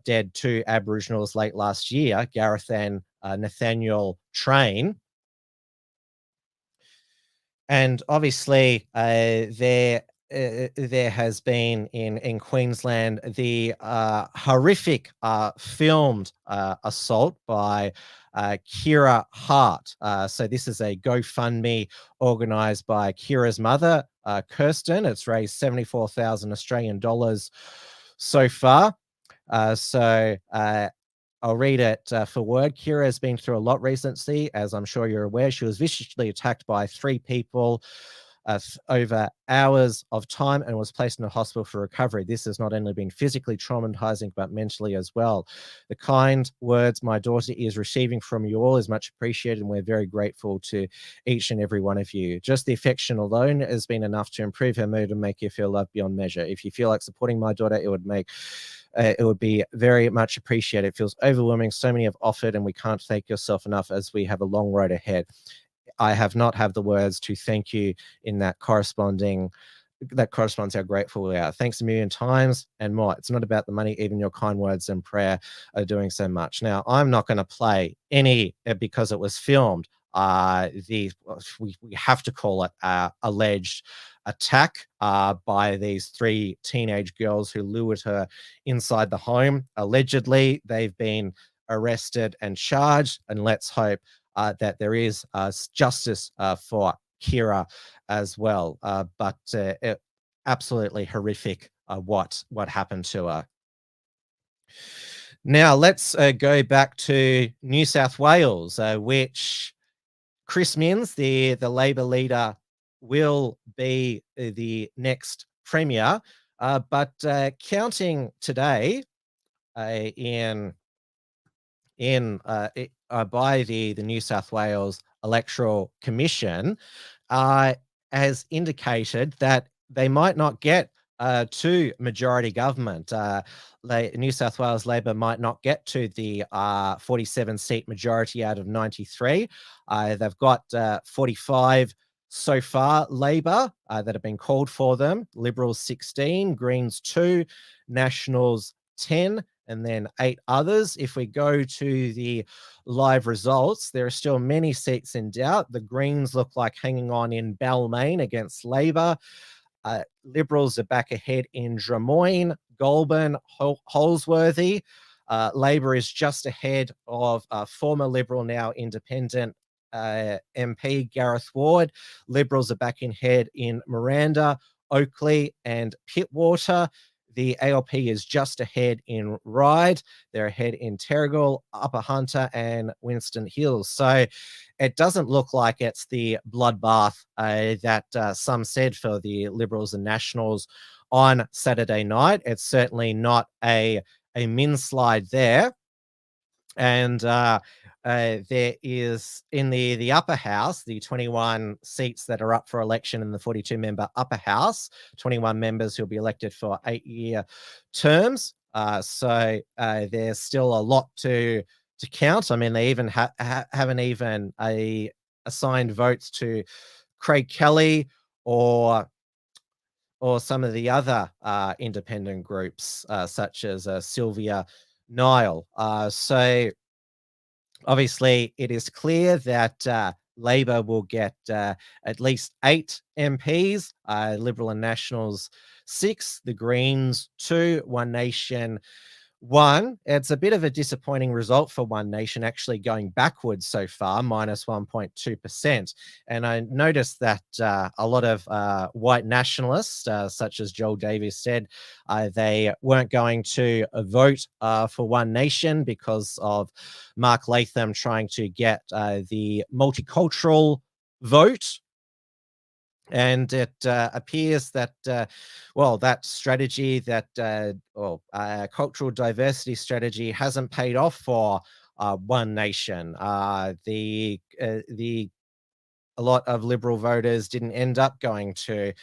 dead 2 Aboriginals late last year, Gareth and Nathaniel Train. And obviously, there has been in Queensland the horrific filmed assault by Kira Hart. So this is a GoFundMe organised by Kira's mother, Kirsten. It's raised 74,000 Australian dollars so far. I'll read it for word. Kira has been through a lot recently, as I'm sure you're aware. She was viciously attacked by 3 people over hours of time and was placed in a hospital for recovery. This has not only been physically traumatizing, but mentally as well. The kind words my daughter is receiving from you all is much appreciated, and we're very grateful to each and every one of you. Just the affection alone has been enough to improve her mood and make you feel loved beyond measure. If you feel like supporting my daughter, it would be very much appreciated. It feels overwhelming. So many have offered, and we can't thank yourself enough, as we have a long road ahead. I have not had the words to thank you in that corresponds how grateful we are. Thanks a million times and more. It's not about the money. Even your kind words and prayer are doing so much. Now, I'm not going to play any, because it was filmed, we have to call it alleged attack by these 3 teenage girls who lured her inside the home. Allegedly, they've been arrested and charged, and let's hope that there is justice for Kira as well. But absolutely horrific what happened to her. Now let's go back to New South Wales, which Chris Minns, the Labor leader, will be the next premier. But counting today by the New South Wales Electoral Commission has indicated that they might not get to majority government. New South Wales Labor might not get to the 47-seat majority out of 93. They've got 45 so far, Labor, that have been called for them. Liberals 16, Greens 2, Nationals 10, and then 8 others. If we go to the live results, there are still many seats in doubt. The Greens look like hanging on in Balmain against Labor. Liberals are back ahead in Drummoyne, Goulburn, Holsworthy. Labor is just ahead of former Liberal, now independent MP Gareth Ward. Liberals are back in head in Miranda, Oakley and Pittwater. The ALP is just ahead in Ryde. They're ahead in Terrigal, Upper Hunter and Winston Hills. So it doesn't look like it's the bloodbath that some said for the Liberals and Nationals on Saturday night. It's certainly not a min-slide there. And there is in the upper house, the 21 seats that are up for election in the 42-member upper house, 21 members who'll be elected for 8-year terms. So there's still a lot to count. I mean, they even haven't even assigned votes to Craig Kelly or some of the other independent groups, such as Sylvia Nile. So obviously, it is clear that Labor will get at least 8 MPs, Liberal and Nationals 6, the Greens 2, One Nation 1. It's a bit of a disappointing result for One Nation, actually going backwards so far, minus 1.2%. And I noticed that a lot of white nationalists, such as Joel Davis, said they weren't going to vote for One Nation because of Mark Latham trying to get the multicultural vote. And it appears that, that strategy, that cultural diversity strategy hasn't paid off for One Nation. A lot of Liberal voters didn't end up going to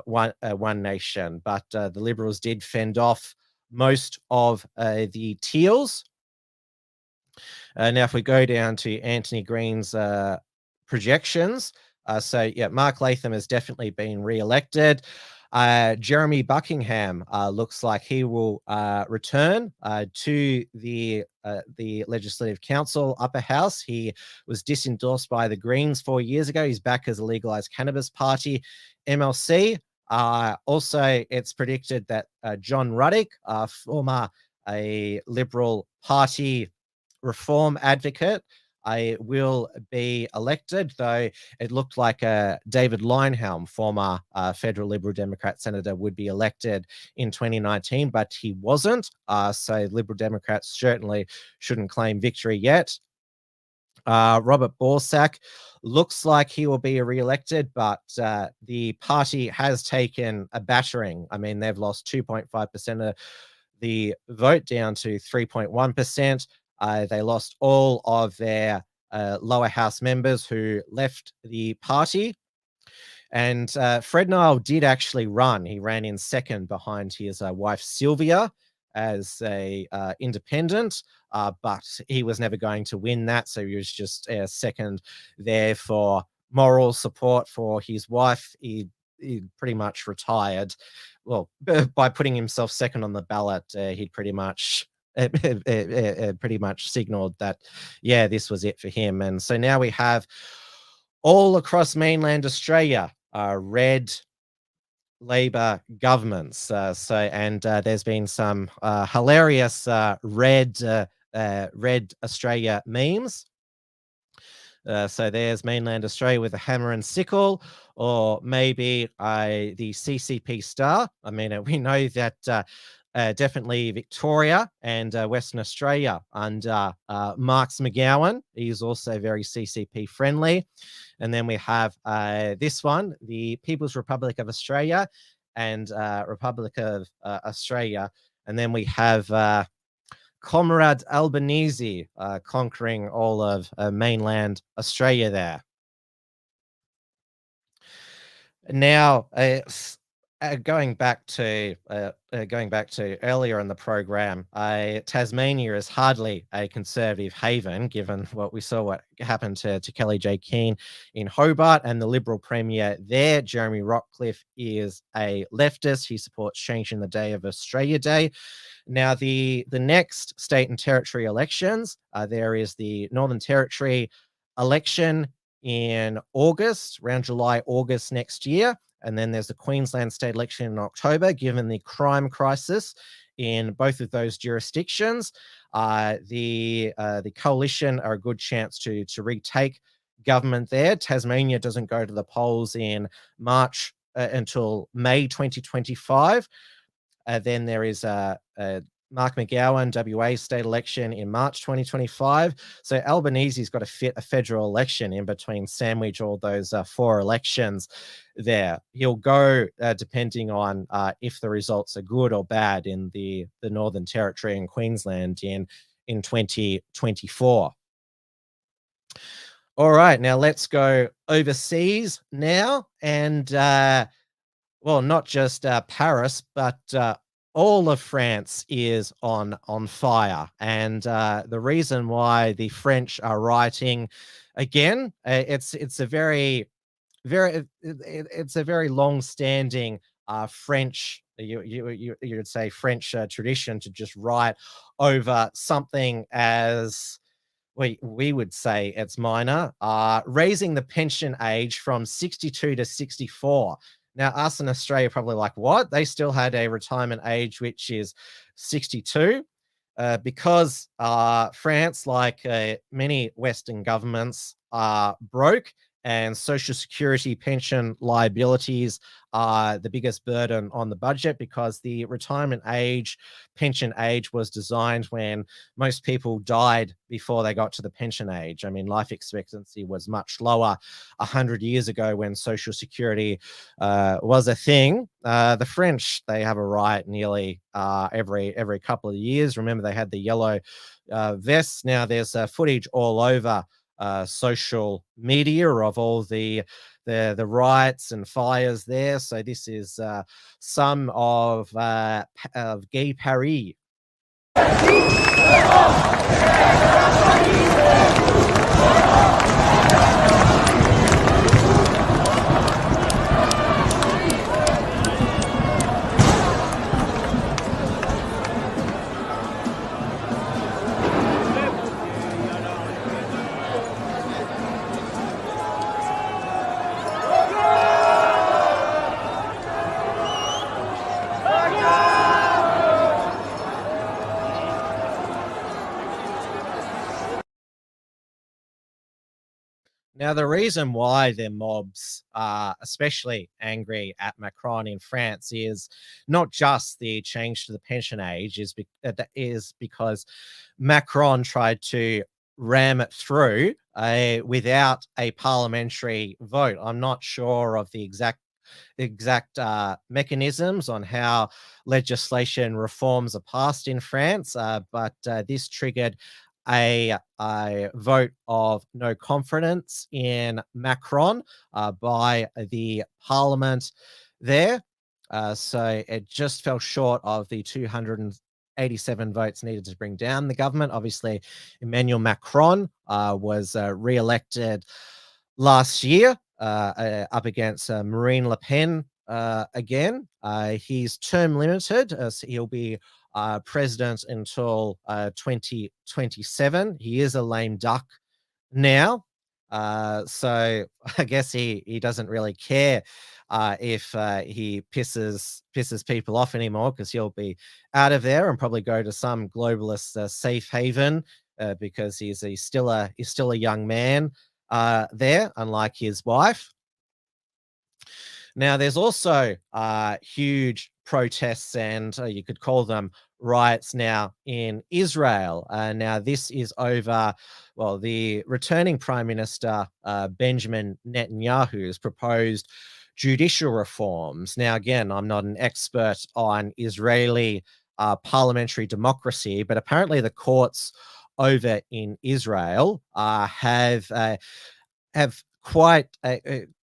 One Nation, but the Liberals did fend off most of the Teals. Now, if we go down to Anthony Green's projections, Mark Latham has definitely been re-elected. Jeremy Buckingham looks like he will return to the Legislative Council upper house. He was disendorsed by the Greens 4 years ago. He's back as a legalised cannabis party MLC. Also, it's predicted that John Ruddick, former a Liberal Party reform advocate, will be elected, though it looked like David Linehelm, former federal Liberal Democrat senator, would be elected in 2019, but he wasn't. So Liberal Democrats certainly shouldn't claim victory yet. Robert Borsak looks like he will be re-elected, but the party has taken a battering. I mean, they've lost 2.5% of the vote down to 3.1%. They lost all of their lower house members who left the party. And Fred Nile did actually run. He ran in second behind his wife Sylvia as a independent, but he was never going to win that. So he was just second there for moral support for his wife. He pretty much retired. Well, by putting himself second on the ballot, he'd pretty much signaled that, this was it for him. And so now we have all across mainland Australia red Labor governments. There's been some hilarious red Red Australia memes. So there's mainland Australia with a hammer and sickle, or maybe the CCP star. I mean, we know that definitely Victoria and Western Australia under Marx McGowan. He's also very CCP friendly. And then we have this one, the People's Republic of Australia and Republic of Australia. And then we have Comrade Albanese conquering all of mainland Australia there. Now, going back to earlier in the program, Tasmania is hardly a conservative haven, given what we saw what happened to Kellie-Jay Keen in Hobart, and the Liberal Premier there, Jeremy Rockcliffe, is a leftist. He supports changing the day of Australia Day. Now, the next state and territory elections, there is the Northern Territory election in August, around July, August next year. And then there's the Queensland state election in October. Given the crime crisis in both of those jurisdictions, the coalition are a good chance to retake government there. Tasmania doesn't go to the polls in March until May 2025. Then there is Mark McGowan, WA state election in March 2025. So Albanese's got to fit a federal election in between, sandwich all those 4 elections there. He'll go depending on if the results are good or bad in the Northern Territory and Queensland in 2024. All right, now let's go overseas now. And well, not just Paris, but all of France is on fire. And the reason why the French are rioting again, it's a very long-standing French, you'd say French tradition to just riot over something as we would say it's minor, raising the pension age from 62 to 64. Now, us in Australia are probably like, what? They still had a retirement age which is 62. Because France, like many Western governments, are broke, and social security pension liabilities are the biggest burden on the budget, because the retirement age, pension age, was designed when most people died before they got to the pension age. I mean, life expectancy was much lower 100 years ago when social security was a thing. The French, they have a riot nearly every couple of years. Remember, they had the yellow vests. Now there's footage all over social media of all the riots and fires there. So this is some of Gay Paris. Now, the reason why their mobs are especially angry at Macron in France is not just the change to the pension age, is because Macron tried to ram it through without a parliamentary vote. I'm not sure of the exact mechanisms on how legislation reforms are passed in France, but this triggered a vote of no confidence in Macron by the parliament there. So it just fell short of the 287 votes needed to bring down the government. Obviously, Emmanuel Macron was re-elected last year up against Marine Le Pen again. He's term limited, so he'll be president until 2027. He is a lame duck now. So I guess he doesn't really care if he pisses people off anymore, because he'll be out of there and probably go to some globalist safe haven, because he's still a young man there, unlike his wife. Now, there's also huge protests, and you could call them riots now in Israel. Now, this is over, well, the returning Prime Minister, Benjamin Netanyahu's proposed judicial reforms. Now, again, I'm not an expert on Israeli parliamentary democracy, but apparently the courts over in Israel have quite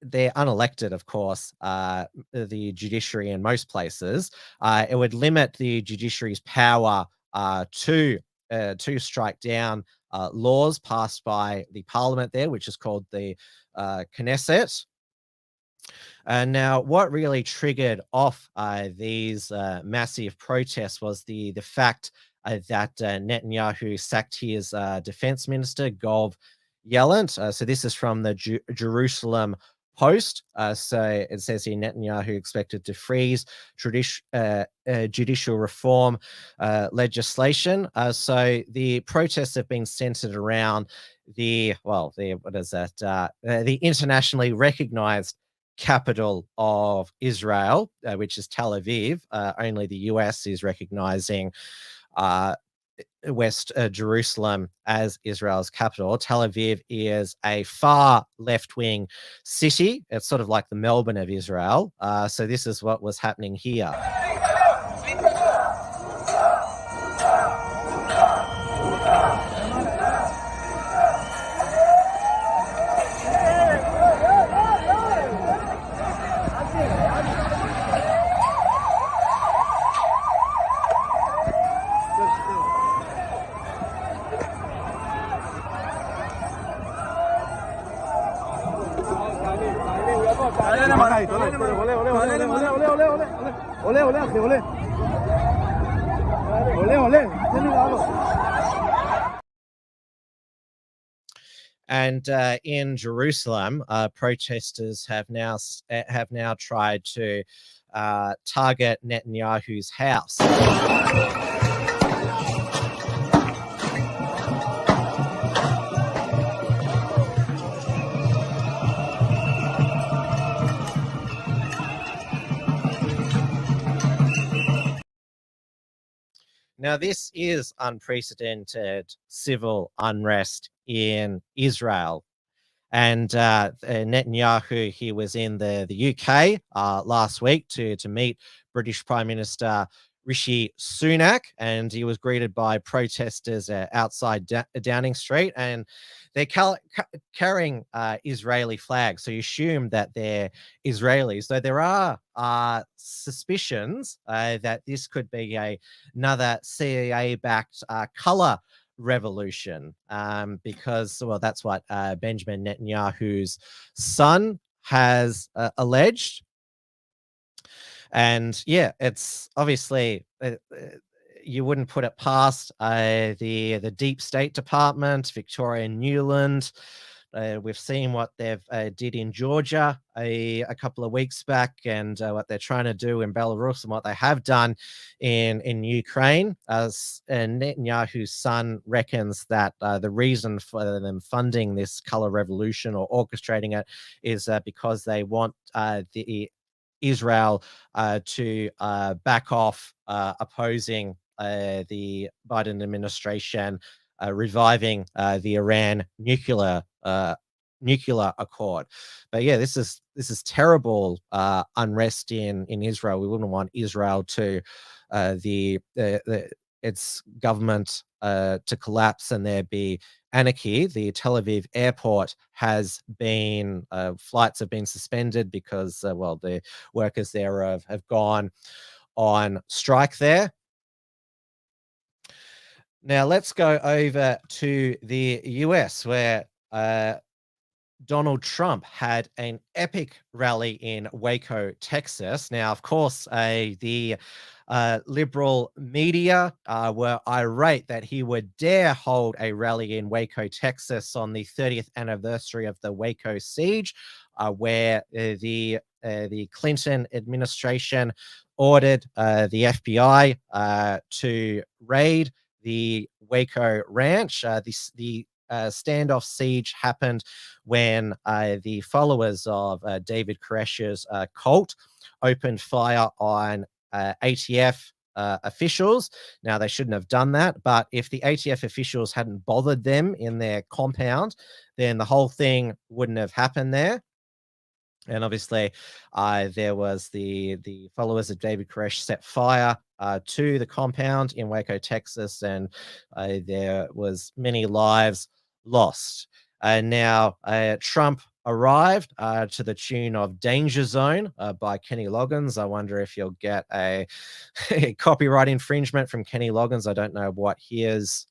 they're unelected, of course, the judiciary in most places. It would limit the judiciary's power to strike down laws passed by the parliament there, which is called the Knesset. Now, what really triggered off these massive protests was the fact that Netanyahu sacked his defense minister, Gov Yelent. So this is from the Jerusalem Post. So it says here, Netanyahu expected to freeze judicial reform legislation. So the protests have been centered around the internationally recognized capital of Israel, which is Tel Aviv. Only the US is recognizing West Jerusalem as Israel's capital. Tel Aviv is a far left-wing city. It's sort of like the Melbourne of Israel. So this is what was happening here. And in Jerusalem, protesters have now tried to target Netanyahu's house. Now, this is unprecedented civil unrest in Israel. And Netanyahu, he was in the UK last week to meet British Prime Minister Rishi Sunak, and he was greeted by protesters outside Downing Street, and they're carrying Israeli flags. So you assume that they're Israelis, though there are suspicions that this could be another CIA-backed color revolution, because, well, that's what Benjamin Netanyahu's son has alleged. And yeah, it's obviously you wouldn't put it past the Deep State Department, Victorian Newland. We've seen what they've did in Georgia a couple of weeks back, and what they're trying to do in Belarus, and what they have done in Ukraine. Netanyahu's son reckons that the reason for them funding this color revolution or orchestrating it is because they want the Israel to back off opposing the Biden administration reviving the Iran nuclear accord. But yeah, this is terrible unrest in Israel. We wouldn't want Israel to its government to collapse and there be anarchy. The Tel Aviv airport has been flights have been suspended because the workers there have gone on strike there. Now let's go over to the US, where Donald Trump had an epic rally in Waco, Texas. Now, of course, the Liberal media were irate that he would dare hold a rally in Waco, Texas on the 30th anniversary of the Waco siege, where the Clinton administration ordered the FBI to raid the Waco ranch. The standoff siege happened when the followers of David Koresh's cult opened fire on ATF officials. Now, they shouldn't have done that, but if the ATF officials hadn't bothered them in their compound, then the whole thing wouldn't have happened there. And obviously, there was the followers of David Koresh set fire to the compound in Waco, Texas, and there was many lives lost. Now, Trump arrived to the tune of Danger Zone by Kenny Loggins. I wonder if you'll get a copyright infringement from Kenny Loggins. I don't know what his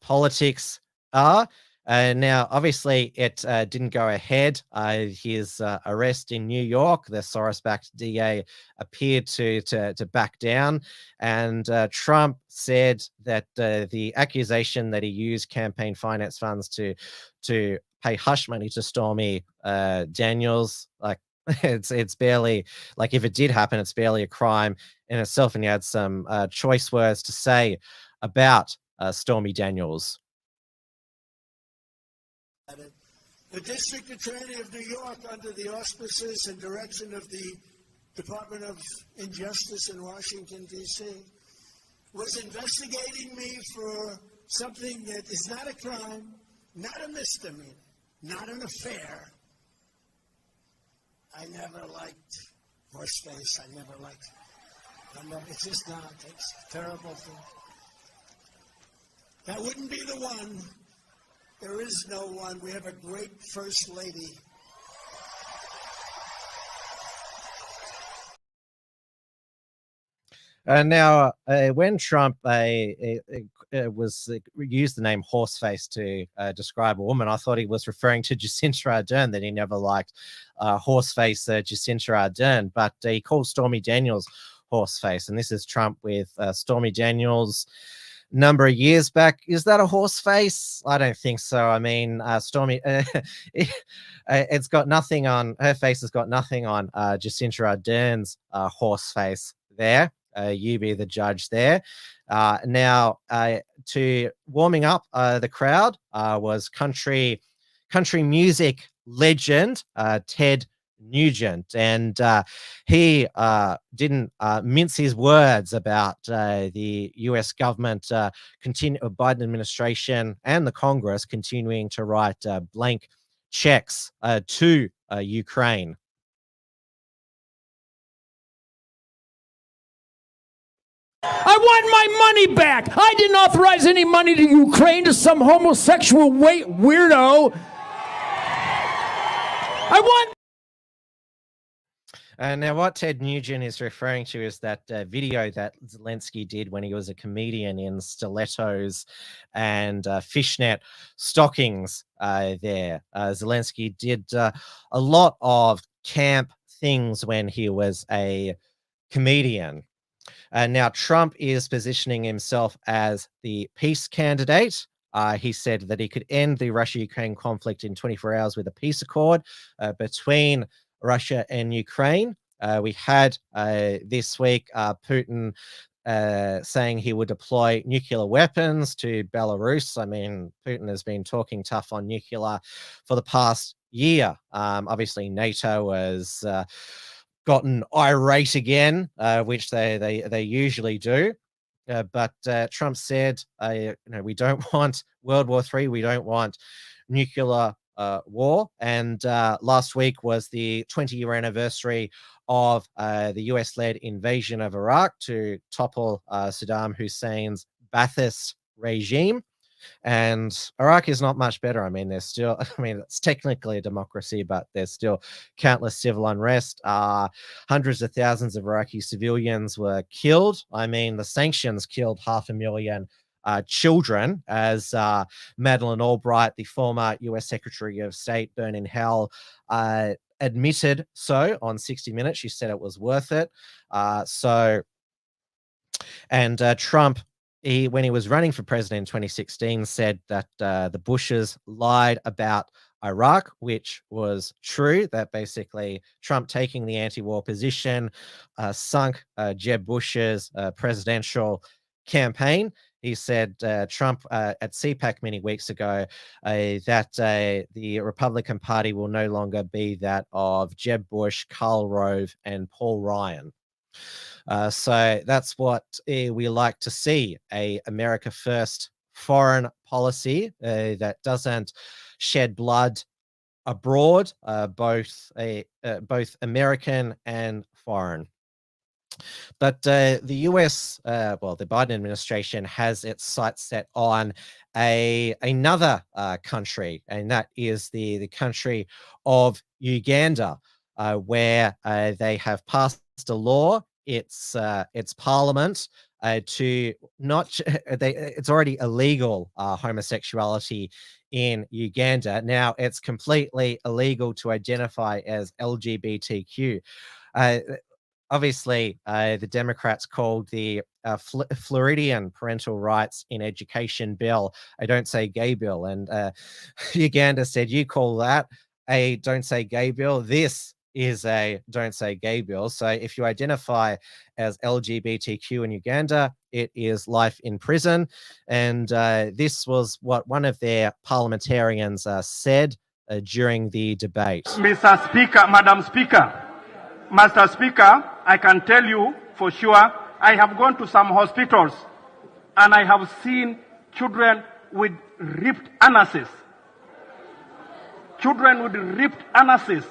politics are. Now, obviously, it didn't go ahead. His arrest in New York, the Soros-backed DA appeared to back down, and Trump said that the accusation that he used campaign finance funds to pay hush money to Stormy Daniels, like it's barely, like, if it did happen, it's barely a crime in itself. And he had some choice words to say about Stormy Daniels. The District Attorney of New York, under the auspices and direction of the Department of Injustice in Washington, D.C., was investigating me for something that is not a crime, not a misdemeanor, not an affair. I never liked horseface. I never liked it. It's just not. It's a terrible thing. That wouldn't be the one. There is no one. We have a great First Lady. Now, when Trump used the name horseface to describe a woman, I thought he was referring to Jacinda Ardern, that he never liked horseface Jacinda Ardern, but he called Stormy Daniels horseface, and this is Trump with Stormy Daniels number of years back. Is that a horse face? I don't think so. I mean, Stormy, it's got nothing on her face. Has got nothing on Jacinda Ardern's horse face there. You be the judge there. Now, to warming up the crowd was country music legend Ted Nugent, and he didn't mince his words about the US government, Biden administration and the Congress continuing to write blank checks to Ukraine. I want my money back. I didn't authorize any money to Ukraine to some homosexual weirdo. I want. Now, what Ted Nugent is referring to is that video that Zelensky did when he was a comedian in stilettos and fishnet stockings there. Zelensky did a lot of camp things when he was a comedian. Now, Trump is positioning himself as the peace candidate. He said that he could end the Russia-Ukraine conflict in 24 hours with a peace accord between Russia and Ukraine. We had this week Putin saying he would deploy nuclear weapons to Belarus. I mean, Putin has been talking tough on nuclear for the past year. Obviously, NATO has gotten irate again, which they usually do. But Trump said, we don't want World War III. We don't want nuclear war. And last week was the 20-year anniversary of the US-led invasion of Iraq to topple Saddam Hussein's Ba'athist regime. And Iraq is not much better. I mean, there's still, it's technically a democracy, but there's still countless civil unrest. Hundreds of thousands of Iraqi civilians were killed. I mean, the sanctions killed 500,000 children, as Madeleine Albright, the former US Secretary of State, burned in hell, admitted so on 60 Minutes. She said it was worth it. Trump, when he was running for president in 2016, said that the Bushes lied about Iraq, which was true, that basically Trump taking the anti-war position sunk Jeb Bush's presidential campaign. He said, Trump at CPAC many weeks ago, that the Republican Party will no longer be that of Jeb Bush, Karl Rove, and Paul Ryan. So that's what we like to see, a America First foreign policy that doesn't shed blood abroad, both American and foreign. But the US, the Biden administration has its sights set on another country, and that is the country of Uganda, where they have passed a law. It's parliament to not. It's already illegal homosexuality in Uganda. Now it's completely illegal to identify as LGBTQ. Obviously, the Democrats called the Floridian Parental Rights in Education Bill a Don't Say Gay Bill. And Uganda said, you call that a Don't Say Gay Bill? This is a Don't Say Gay Bill. So if you identify as LGBTQ in Uganda, it is life in prison. And this was what one of their parliamentarians said during the debate. Mr. Speaker, Madam Speaker, Master Speaker, I can tell you for sure, I have gone to some hospitals and I have seen children with ripped anuses. Children with ripped anuses.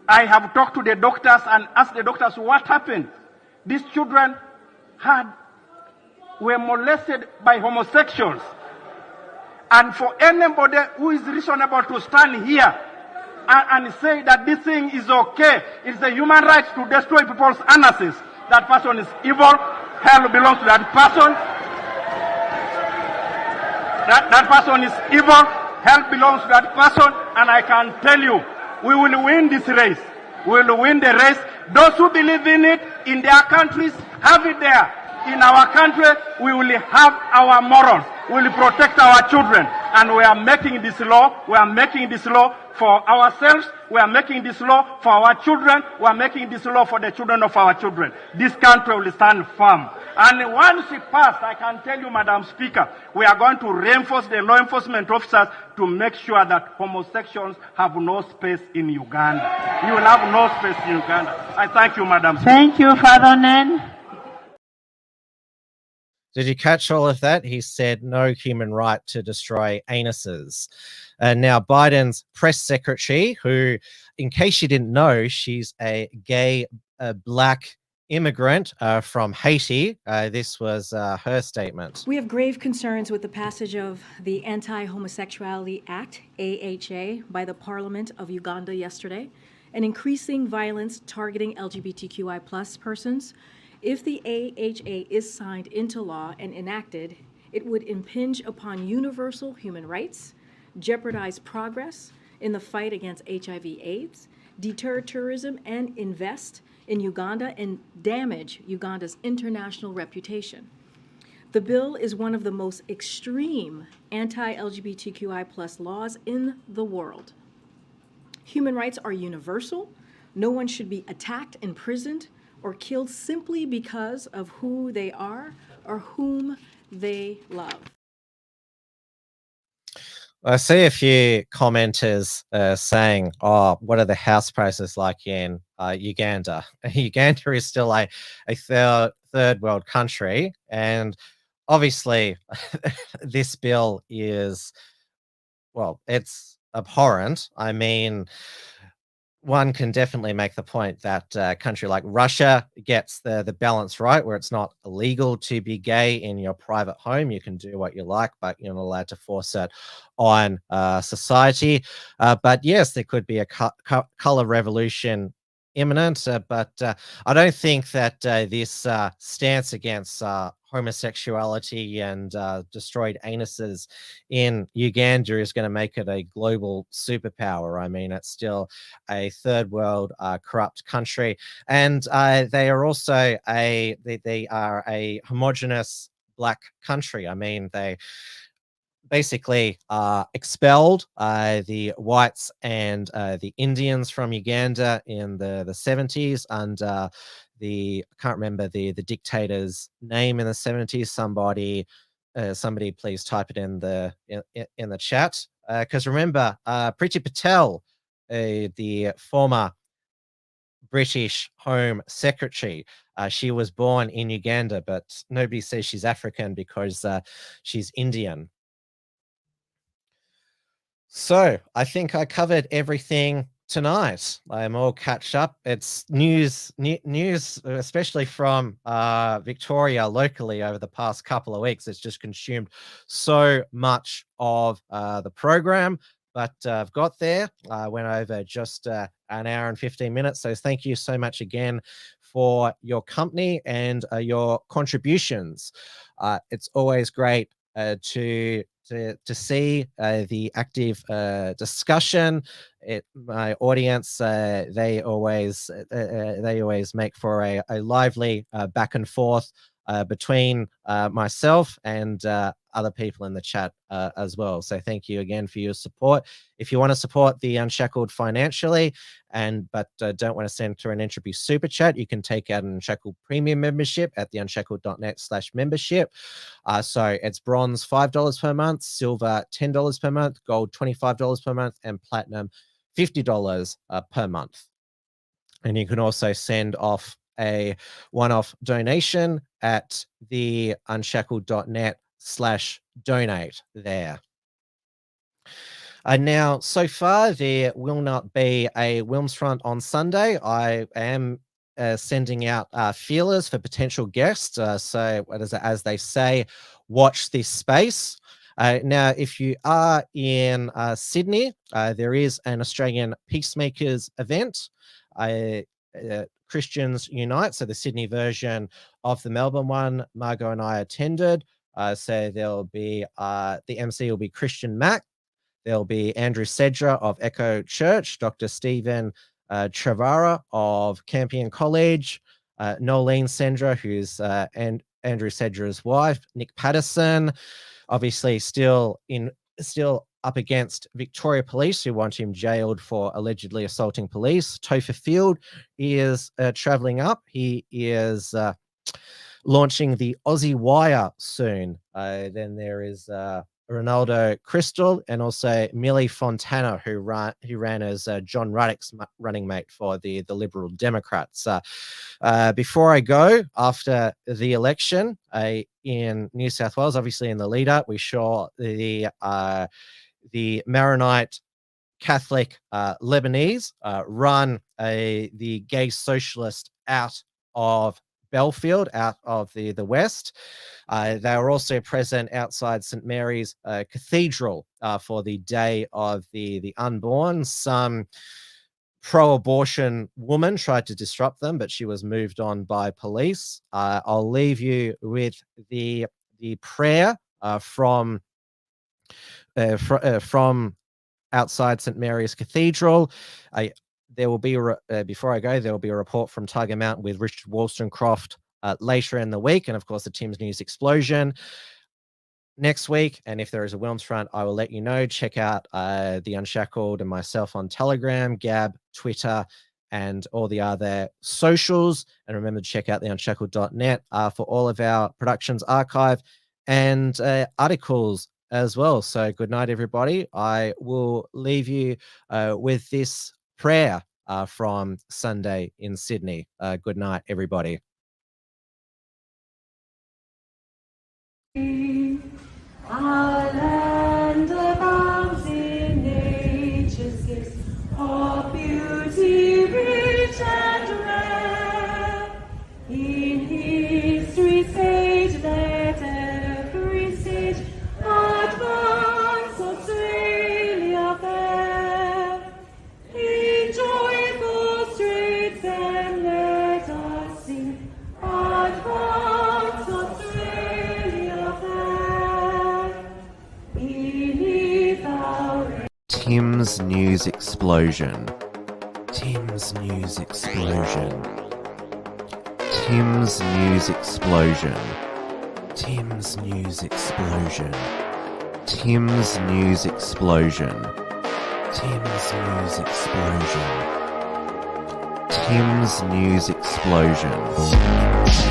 I have talked to the doctors and asked the doctors what happened. These children were molested by homosexuals. And for anybody who is reasonable to stand here and say that this thing is okay, it's a human right to destroy people's anuses, that person is evil. Hell belongs to that person. That person is evil. Hell belongs to that person. And I can tell you, we will win this race. We will win the race. Those who believe in it in their countries, have it there. In our country, we will have our morals. We will protect our children. And we are making this law. We are making this law for ourselves. We are making this law for our children. We are making this law for the children of our children. This country will stand firm. And once it passed, I can tell you, Madam Speaker, we are going to reinforce the law enforcement officers to make sure that homosexuals have no space in Uganda. You will have no space in Uganda. I thank you, Madam Speaker. Thank you, Father Nen. Did you catch all of that? He said no human right to destroy anuses. Now, Biden's press secretary, who, in case you didn't know, she's a gay black immigrant from Haiti. This was her statement. We have grave concerns with the passage of the Anti-Homosexuality Act, AHA, by the Parliament of Uganda yesterday, and increasing violence targeting LGBTQI+ persons. If the AHA is signed into law and enacted, it would impinge upon universal human rights, jeopardize progress in the fight against HIV/AIDS, deter tourism, and invest in Uganda and damage Uganda's international reputation. The bill is one of the most extreme anti-LGBTQI+ laws in the world. Human rights are universal. No one should be attacked, imprisoned, or killed simply because of who they are or whom they love. I see a few commenters saying, oh, what are the house prices like in Uganda? Uganda is still a third world country. And obviously, this bill is, well, it's abhorrent. I mean, one can definitely make the point that a country like Russia gets the balance right, where it's not illegal to be gay in your private home. You can do what you like, but you're not allowed to force it on society. But yes, there could be a color revolution imminent, but I don't think that this stance against homosexuality and destroyed anuses in Uganda is going to make it a global superpower. I mean, it's still a third world corrupt country, and they are also they are a homogenous black country. I mean, they basically expelled the whites and the Indians from Uganda in the 70s under I can't remember the dictator's name in the 70s. Somebody please type it in the chat, because remember Priti Patel, the former British Home Secretary, she was born in Uganda, but nobody says she's African because she's Indian. So I think I covered everything tonight. I'm all catch up. It's news, especially from Victoria locally over the past couple of weeks. It's just consumed so much of the program, but I've got there. I went over just an hour and 15 minutes. So thank you so much again for your company and your contributions. It's always great to see the active discussion. My audience, they always make for a lively back and forth between myself and other people in the chat as well. So thank you again for your support. If you want to support the Unshackled financially, but don't want to send through an Entropy Super Chat, you can take out an Unshackled Premium membership at theunshackled.net/membership. So it's bronze $5 per month, silver $10 per month, gold $25 per month, and platinum $50 per month. And you can also send off a one-off donation at the unshackled.net/donate there. Now, so far, there will not be a Wilms Front on Sunday. I am sending out feelers for potential guests. So, as they say, watch this space. Now, if you are in Sydney, there is an Australian Peacemakers event. Christians Unite, so the Sydney version of the Melbourne one, Margot and I attended. So there'll be, the MC will be Christian Mack. There'll be Andrew Sedra of Echo Church, Dr. Stephen Trevara of Campion College, Nolene Sendra, who's Andrew Sedra's wife, Nick Patterson, obviously still up against Victoria Police, who want him jailed for allegedly assaulting police. Topher Field is travelling up. He is launching the Aussie Wire soon. Then there is Ronaldo Crystal and also Millie Fontana, who ran as John Ruddock's running mate for the Liberal Democrats. Before I go, after the election in New South Wales, obviously in the lead up, we saw the Maronite Catholic Lebanese run the gay socialist out of Belfield, out of the West. They were also present outside St Mary's Cathedral for the Day of the Unborn. Some pro-abortion woman tried to disrupt them, but she was moved on by police. I'll leave you with the prayer from outside St Mary's Cathedral. There will be, before I go, there will be a report from Tiger Mountain with Richard Wollstonecroft later in the week, and of course the Tim's News Explosion next week. And if there is a Wilms Front, I will let you know. Check out the Unshackled and myself on Telegram, Gab, Twitter, and all the other socials. And remember to check out the unshackled.net for all of our productions archive and articles as well. So good night, everybody. I will leave you with this prayer from Sunday in Sydney. Good night, everybody. Our land abounds in nature's gifts of beauty rich and rare. In history's page let every sage advance Australia fair. In joyful straits then let us sing, advance Australia. Tim's News Explosion. Tim's News Explosion. Tim's News Explosion. Tim's News Explosion. Tim's News Explosion. Tim's News Explosion. Tim's News Explosion.